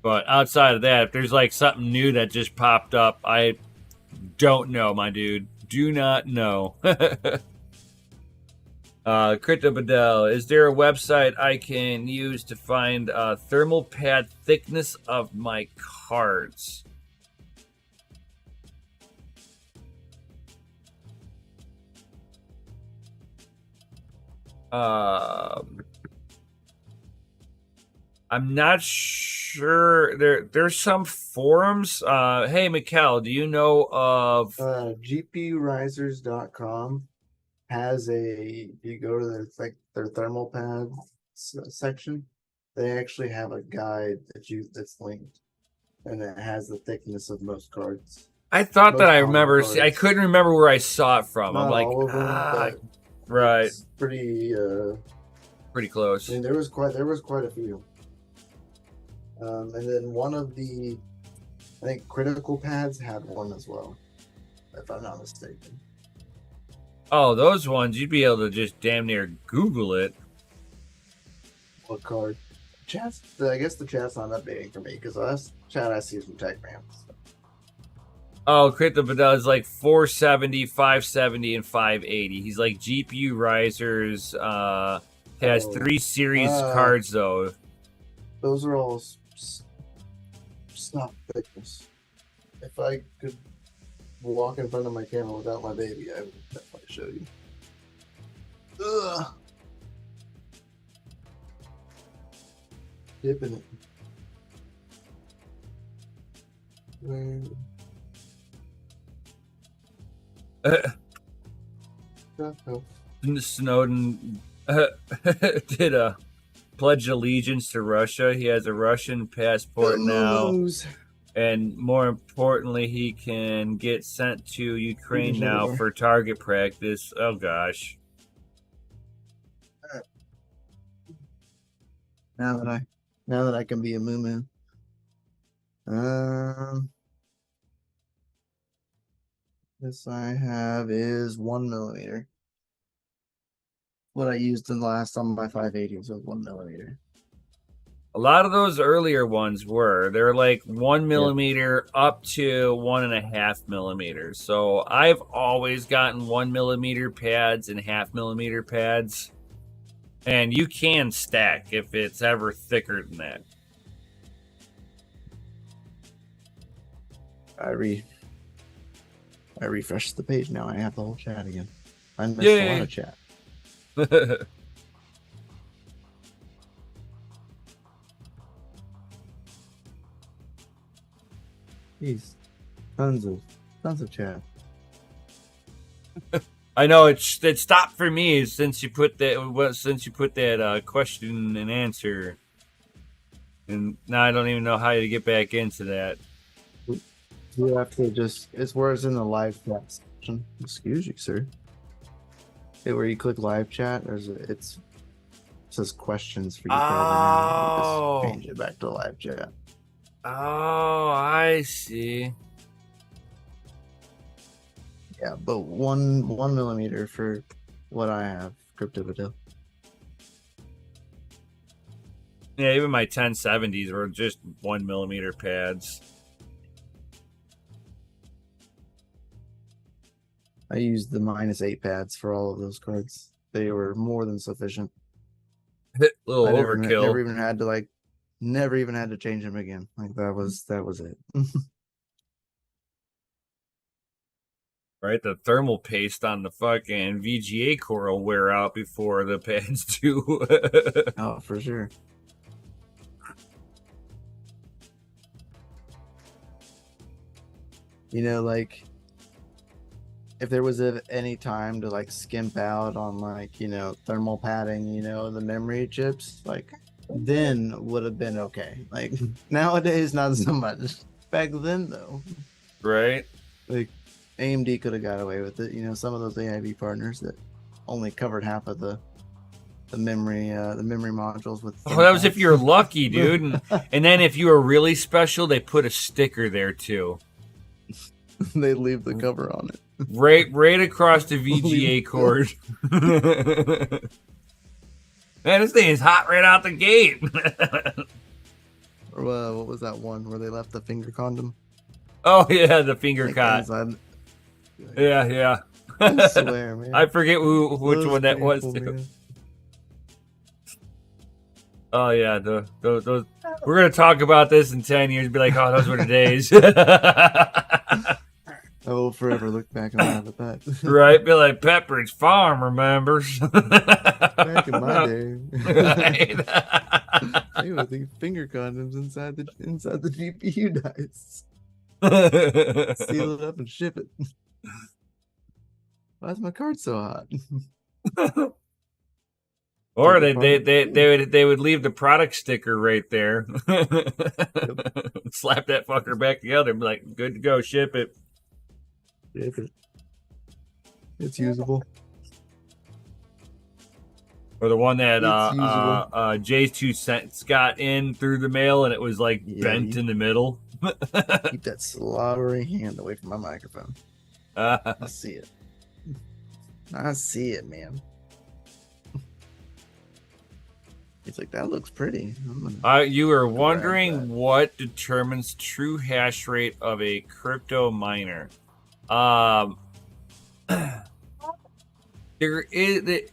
Speaker 1: But outside of that, if there's like something new that just popped up, I don't know, my dude. Do not know. Crypto Bedell, is there a website I can use to find thermal pad thickness of my cards? I'm not sure. There's some forums. Hey, Mikkel, do you know of
Speaker 2: GPUrisers.com has if you go to their thermal pad section, they actually have a guide that's linked, and it has the thickness of most cards.
Speaker 1: I thought that I remember. I couldn't remember where I saw it from.
Speaker 2: Not
Speaker 1: I'm like,
Speaker 2: all of them,
Speaker 1: right.
Speaker 2: It's pretty
Speaker 1: close.
Speaker 2: I mean, there was quite a few. And then one of I think Critical Pads had one as well, if I'm not mistaken.
Speaker 1: Oh, those ones, you'd be able to just damn near Google it.
Speaker 2: What card? I guess the chat's not updating for me, because the last chat I see is from TechRamp. So.
Speaker 1: Oh, Crypto Bedell is like 470, 570, and 580. He's like GPU Risers. Has 3 series cards, though.
Speaker 2: Those are all stock thickness. If I could walk in front of my camera without my baby, I would definitely show you. Ugh. Dipping it.
Speaker 1: Snowden did a pledge allegiance to Russia. He has a Russian passport now. And more importantly, he can get sent to Ukraine now for target practice. Oh, gosh.
Speaker 2: Now that I can be a moo. This I have is 1 millimeter. What I used in the last on my 580s was 1 millimeter.
Speaker 1: A lot of those earlier ones they're like 1 millimeter up to 1.5 millimeters. So I've always gotten 1 millimeter pads and 0.5 millimeter pads. And you can stack if it's ever thicker than that.
Speaker 2: I refreshed the page now. I have the whole chat again. I missed a lot of chat. Jeez, tons of chat.
Speaker 1: I know it stopped for me since you put that question and answer, and now I don't even know how to get back into that.
Speaker 2: You have to it's where it's in the live chat section. Excuse you, sir. Where you click live chat, it says questions for you.
Speaker 1: Oh,
Speaker 2: just change it back to live chat.
Speaker 1: Oh, I see.
Speaker 2: Yeah, but 1 millimeter for what I have, Crypto.
Speaker 1: Yeah, even my 1070s were just 1 millimeter pads.
Speaker 2: I used the -8 pads for all of those cards. They were more than sufficient.
Speaker 1: Little overkill.
Speaker 2: Never even had to change them again. Like that was it.
Speaker 1: Right, the thermal paste on the fucking VGA core will wear out before the pads do.
Speaker 2: Oh, for sure. You know, like if there was any time to like skimp out on like, thermal padding, the memory chips, like then would have been okay. Like nowadays, not so much. Back then, though,
Speaker 1: right?
Speaker 2: Like AMD could have got away with it. Some of those AIB partners that only covered half of the memory modules with.
Speaker 1: Oh, that was if you're lucky, dude. And then if you were really special, they put a sticker there too.
Speaker 2: They leave the cover on it.
Speaker 1: Right across the VGA cord. Man, this thing is hot right out the gate.
Speaker 2: Or what was that one where they left the finger condom?
Speaker 1: Oh yeah, the finger cot. Yeah.
Speaker 2: I swear, man.
Speaker 1: I forget which one that was. Oh yeah, those. We're gonna talk about this in 10 years. Be like, oh, those were the days.
Speaker 2: I will forever look back and laugh at that.
Speaker 1: Right, be like Pepperidge Farm remembers.
Speaker 2: Back in my day,
Speaker 1: right.
Speaker 2: they would leave finger condoms inside the GPU dice. Seal it up and ship it. Why is my card so hot?
Speaker 1: Or they would leave the product sticker right there. Slap that fucker back together and be like, good to go, ship it.
Speaker 2: It's usable.
Speaker 1: Or the one that Jay's 2 cents got in through the mail and it was like bent in the middle.
Speaker 2: Keep that slobbery hand away from my microphone. I see it. I see it, man. It's like, that looks pretty.
Speaker 1: You were wondering what determines true hash rate of a crypto miner. There is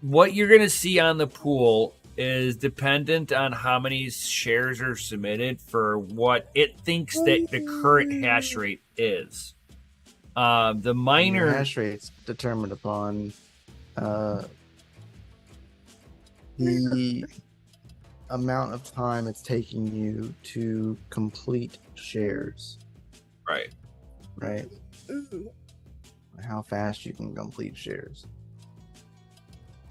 Speaker 1: what you're going to see on the pool is dependent on how many shares are submitted for what it thinks that the current hash rate is. The miner
Speaker 2: hash rate's determined upon the amount of time it's taking you to complete shares.
Speaker 1: Right.
Speaker 2: How fast you can complete shares.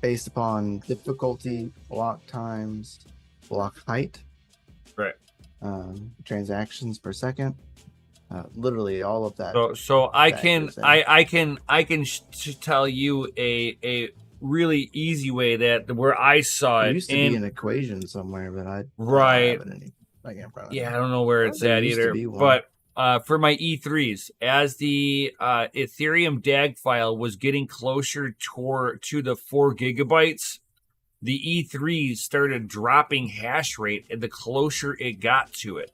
Speaker 2: Based upon difficulty, block times, block height.
Speaker 1: Right.
Speaker 2: Transactions per second. Literally all of that.
Speaker 1: So I can tell you a really easy way that where I saw
Speaker 2: There
Speaker 1: it.
Speaker 2: used to be an equation somewhere, but I
Speaker 1: Right.
Speaker 2: don't have it any. I can't find it.
Speaker 1: Yeah, I don't know where it's
Speaker 2: There
Speaker 1: at
Speaker 2: used to
Speaker 1: either.
Speaker 2: be one.
Speaker 1: But for my E3s, as the Ethereum DAG file was getting closer to the 4 gigabytes, the E3s started dropping hash rate the closer it got to it.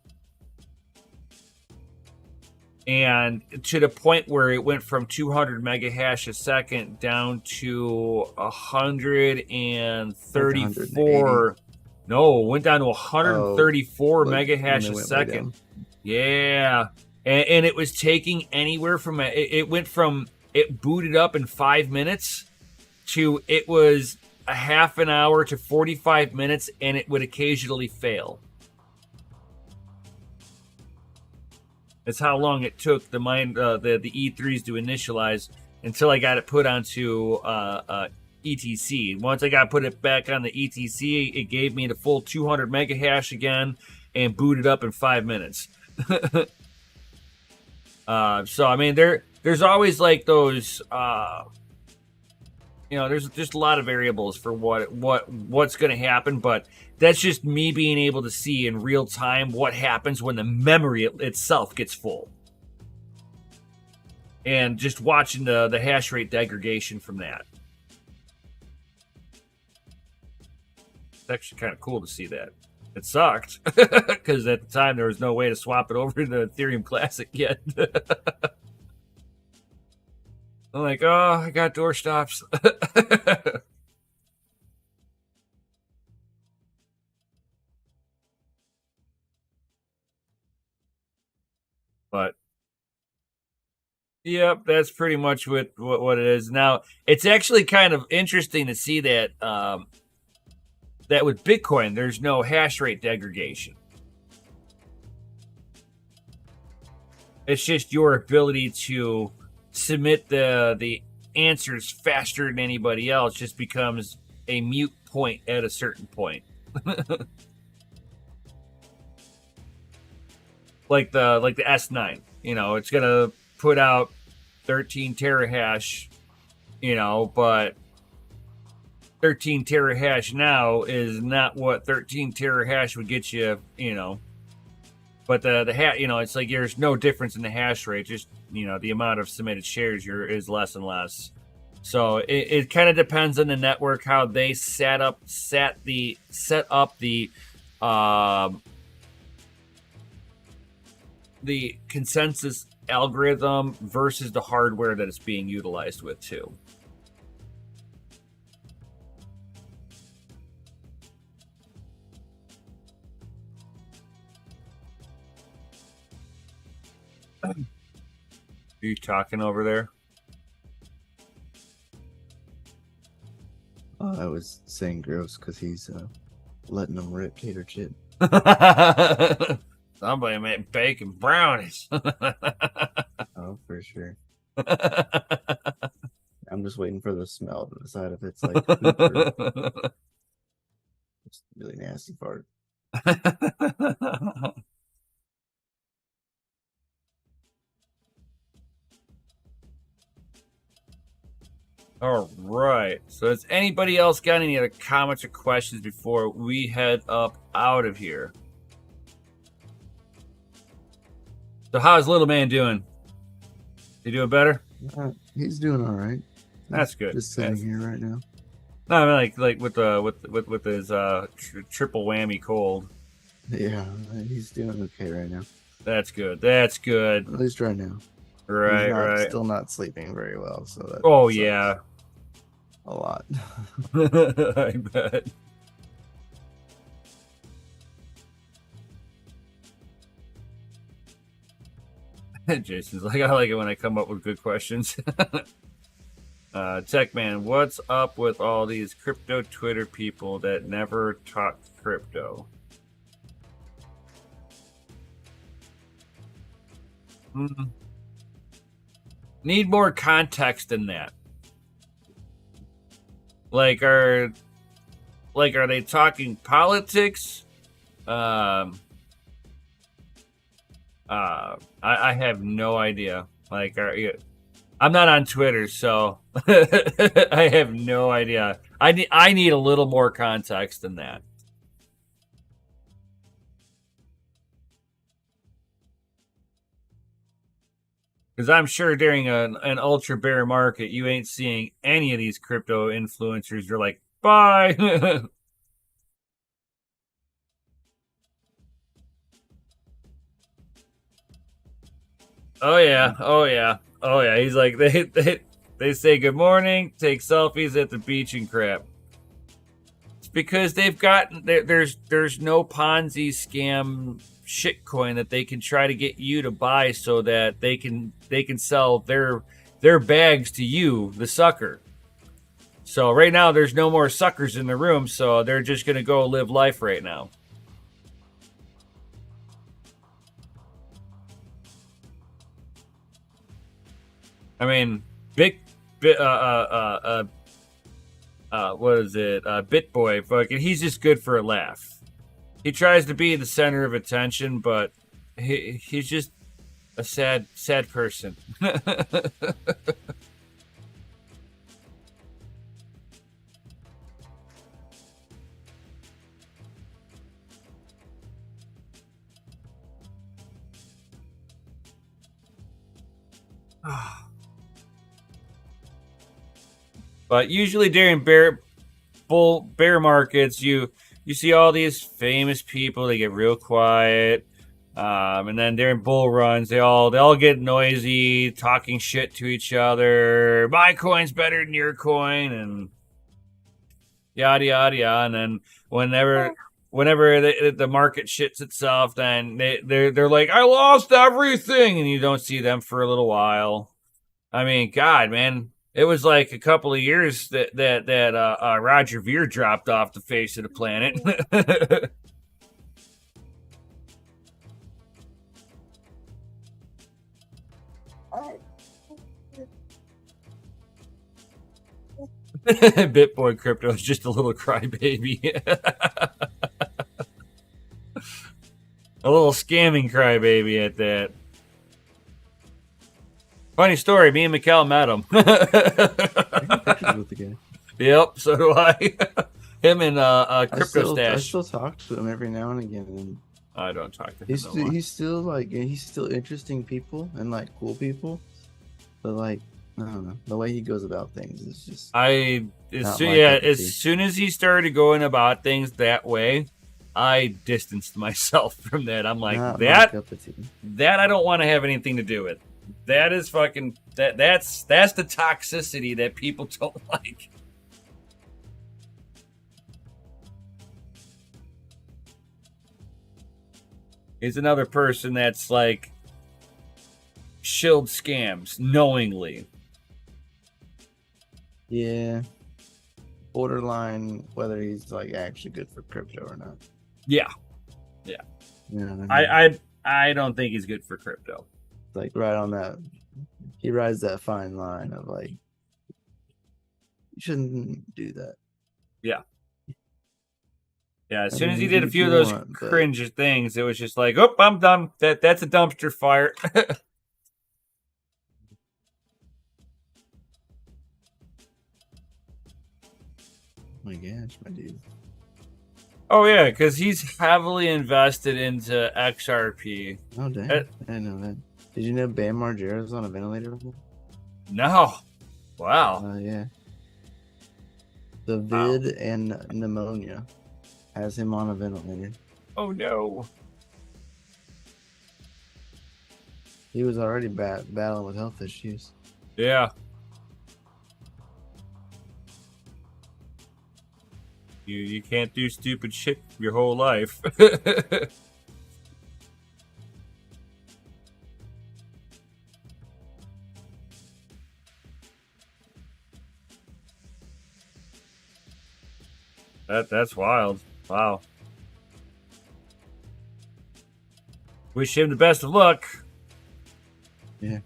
Speaker 1: And to the point where it went from 200 mega hash a second down to 134. No, it went down to 134 mega hash a second. Yeah. And it was taking anywhere from it booted up in 5 minutes to it was a half an hour to 45 minutes, and it would occasionally fail. That's how long it took the E3s to initialize until I got it put onto ETC. Once I got put it back on the ETC, it gave me the full 200 mega hash again and booted up in 5 minutes. So I mean, there's always like those. There's just a lot of variables for what's going to happen, but that's just me being able to see in real time what happens when the memory itself gets full, and just watching the hash rate degradation from that. It's actually kind of cool to see that. It sucked because at the time there was no way to swap it over to the Ethereum Classic yet. I'm like, oh, I got door stops. But yep, that's pretty much what it is. Now, it's actually kind of interesting to see that that with Bitcoin, there's no hash rate degradation. It's just your ability to submit the answers faster than anybody else just becomes a mute point at a certain point. like the S9, it's gonna put out 13 terahash, but 13 terahash now is not what 13 terahash would get you, But the it's like there's no difference in the hash rate. Just the amount of submitted shares is less and less. So it kind of depends on the network how they set up the consensus algorithm versus the hardware that it's being utilized with too. Are you talking over there?
Speaker 2: I was saying gross because he's letting them rip tater chip.
Speaker 1: Somebody made bacon brownies.
Speaker 2: Oh, for sure. I'm just waiting for the smell to decide if it's like poop or just really nasty fart.
Speaker 1: All right. So has anybody else got any other comments or questions before we head up out of here? So how's little man doing? He doing better?
Speaker 2: He's doing all right.
Speaker 1: That's good.
Speaker 2: Just sitting here right now.
Speaker 1: No, I mean like with his triple whammy cold.
Speaker 2: Yeah, he's doing okay right now.
Speaker 1: That's good. That's good.
Speaker 2: At least right now.
Speaker 1: Right.
Speaker 2: Still not sleeping very well. So that.
Speaker 1: Oh yeah.
Speaker 2: A lot.
Speaker 1: I bet. Jason's like, I like it when I come up with good questions. Tech Man, what's up with all these crypto Twitter people that never talk crypto? Need more context in that. Are they talking politics? I have no idea. I'm not on Twitter, so I have no idea. I need a little more context than that. Because I'm sure during an ultra bear market, you ain't seeing any of these crypto influencers. You're like, bye. Oh yeah, oh yeah, oh yeah. He's like they say good morning, take selfies at the beach and crap. It's because they've got there's no Ponzi scam shitcoin that they can try to get you to buy so that they can sell their bags to you, the sucker. So right now there's no more suckers in the room, so they're just gonna go live life right now. I mean, big, what is it? BitBoy, fucking, he's just good for a laugh. He tries to be the center of attention, but he's just a sad person. But usually during bear markets, you see all these famous people. They get real quiet, and then during bull runs, they all get noisy, talking shit to each other. My coin's better than your coin, and yada yada yada. And then whenever the market shits itself, then they're like, I lost everything, and you don't see them for a little while. I mean, God, man. It was like a couple of years that Roger Ver dropped off the face of the planet. Bitboy crypto is just a little crybaby. A little scamming crybaby at that. Funny story, me and Mikkel met him.
Speaker 2: With the guy.
Speaker 1: Yep, so do I. Him and Crypto Stash.
Speaker 2: I still talk to him every now and again. And
Speaker 1: I don't talk to him.
Speaker 2: He's still interesting people and like cool people, but like I don't know, the way he goes about things is just.
Speaker 1: As soon as he started going about things that way, I distanced myself from that. I'm like, that I don't want to have anything to do with. That is fucking that's the toxicity that people don't like. He's another person that's like shilled scams knowingly.
Speaker 2: Yeah. Borderline whether he's like actually good for crypto or not.
Speaker 1: Yeah.
Speaker 2: You know what I mean?
Speaker 1: I don't think he's good for crypto.
Speaker 2: Like right on that, he rides that fine line of like, you shouldn't do that.
Speaker 1: Yeah. Yeah, as soon as he did a few of those cringe things, it was just like, oh, I'm done. That's a dumpster fire.
Speaker 2: Oh my gosh, my dude.
Speaker 1: Oh yeah, because he's heavily invested into XRP.
Speaker 2: Oh damn, I didn't know that. Did you know Bam Margera's on a ventilator?
Speaker 1: No. Wow.
Speaker 2: Yeah. The vid and pneumonia has him on a ventilator.
Speaker 1: Oh no.
Speaker 2: He was already battling with health issues.
Speaker 1: Yeah. You can't do stupid shit your whole life. That's wild. Wow. Wish him the best of luck.
Speaker 2: Yeah.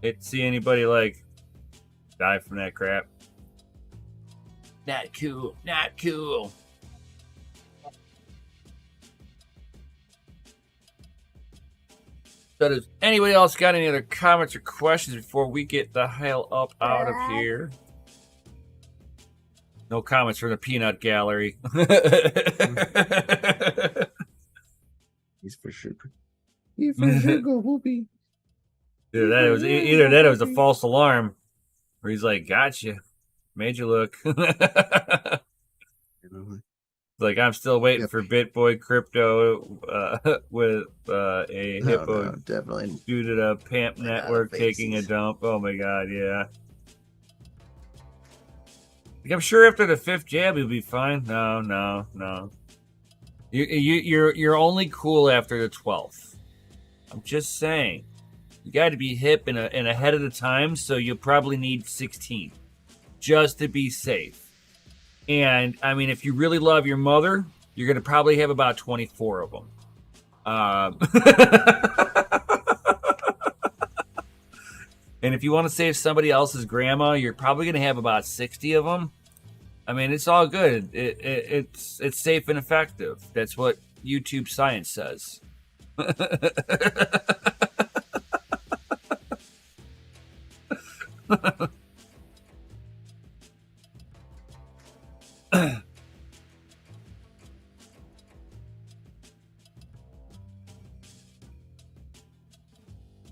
Speaker 1: Hate to see anybody like die from that crap. Not cool. Not cool. So does anybody else got any other comments or questions before we get the hell up out of here? No comments from the peanut gallery.
Speaker 2: He's for sure. He's for sure go whoopee.
Speaker 1: Either that it was a false alarm, where he's like, "Gotcha, made you look." Like, I'm still waiting for BitBoy Crypto with a hippo
Speaker 2: definitely
Speaker 1: suited up Pamp Network taking a dump. Oh my god, yeah. Like, I'm sure after the 5th jab you'll be fine. No. You're only cool after the 12th. I'm just saying. You got to be hip and ahead of the time, so you'll probably need 16 just to be safe. And I mean, if you really love your mother, you're going to probably have about 24 of them. And if you want to save somebody else's grandma, you're probably going to have about 60 of them. I mean, it's all good. It's safe and effective. That's what YouTube science says.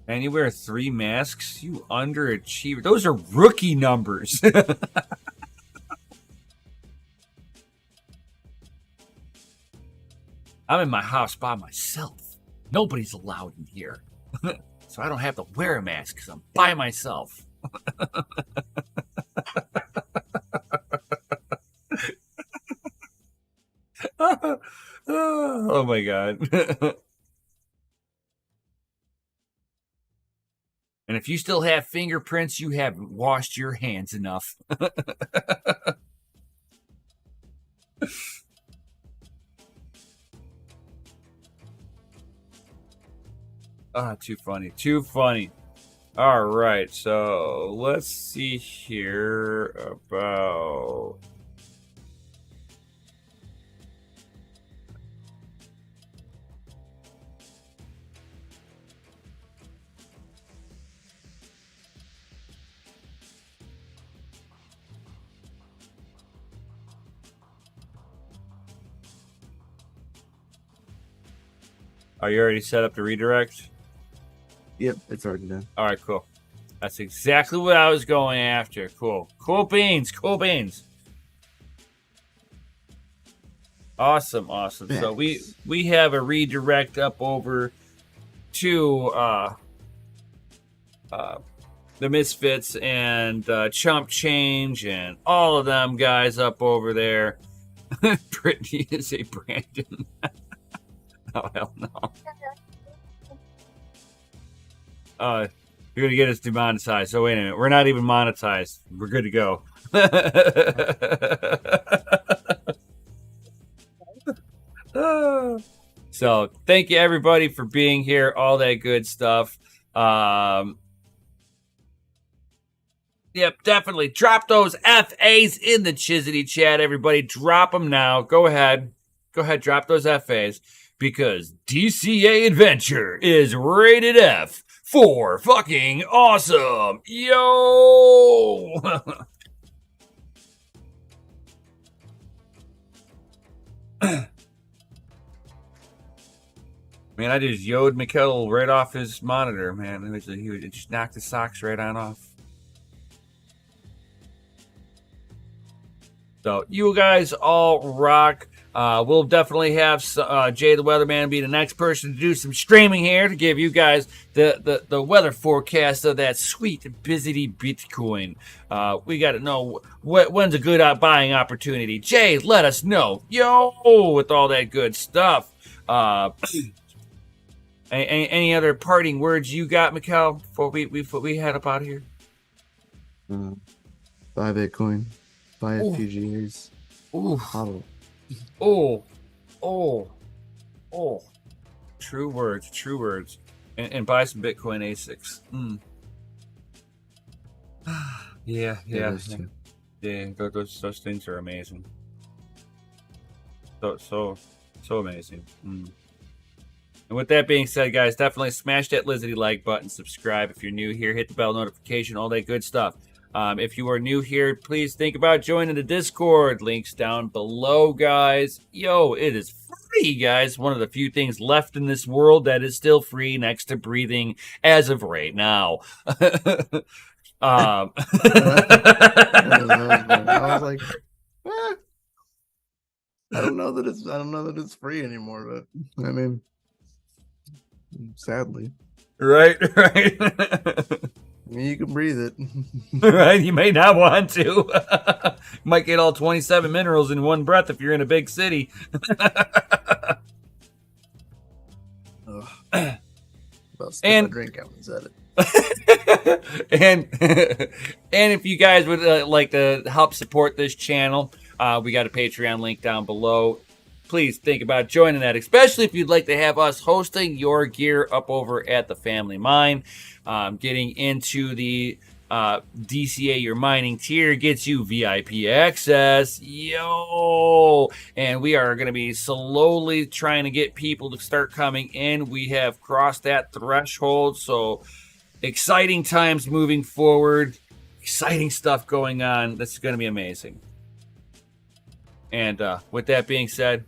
Speaker 1: And you wear 3 masks? You underachiever. Those are rookie numbers. I'm in my house by myself. Nobody's allowed in here. So I don't have to wear a mask because I'm by myself. Oh my god. And if you still have fingerprints, you haven't washed your hands enough. Too funny. Too funny. All right, so let's see here about... Are you already set up to redirect?
Speaker 2: Yep, it's already done.
Speaker 1: All right, cool. That's exactly what I was going after. Cool. Cool beans. Cool beans. Awesome. Awesome. Thanks. So we have a redirect up over to the Misfits and Chump Change and all of them guys up over there. Brittany is a Brandon. Oh, hell no. You're going to get us demonetized. So wait a minute. We're not even monetized. We're good to go. So thank you, everybody, for being here. All that good stuff. Yep, definitely. Drop those FAs in the Chizity chat, everybody. Drop them now. Go ahead. Drop those FAs. Because DCA Adventure is rated F for fucking awesome. Yo! Man, I just yoed Mikkel right off his monitor, man. He just knocked the socks right on off. So, you guys all rock. We'll definitely have Jay the Weatherman be the next person to do some streaming here to give you guys the weather forecast of that sweet busy Bitcoin. We got to know when's a good buying opportunity. Jay, let us know. Yo, with all that good stuff. Any other parting words you got, Mikkel, before we head up out of here?
Speaker 2: Buy Bitcoin. Buy FPGAs.
Speaker 1: Ooh. Oh. True words. And buy some Bitcoin ASICs. Yeah. Those things are amazing. So amazing. And with that being said, guys, definitely smash that Lizzie like button, subscribe if you're new here, hit the bell notification, all that good stuff. If you are new here, please think about joining the Discord. Links down below, guys. Yo, it is free, guys. One of the few things left in this world that is still free next to breathing as of right now.
Speaker 2: I was like, I don't know that it's free anymore, but I mean, sadly.
Speaker 1: Right.
Speaker 2: I mean, you can breathe it.
Speaker 1: Right, you may not want to. You might get all 27 minerals in one breath if you're in a big city.
Speaker 2: Well, spit my drink out and said it.
Speaker 1: and if you guys would like to help support this channel, we got a Patreon link down below. Please think about joining that, especially if you'd like to have us hosting your gear up over at the Family Mine. Getting into the DCA your mining tier gets you VIP access. Yo! And we are going to be slowly trying to get people to start coming in. We have crossed that threshold, so exciting times moving forward. Exciting stuff going on. This is going to be amazing. And with that being said,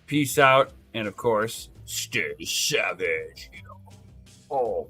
Speaker 1: peace out. And of course, stay savage. Oh.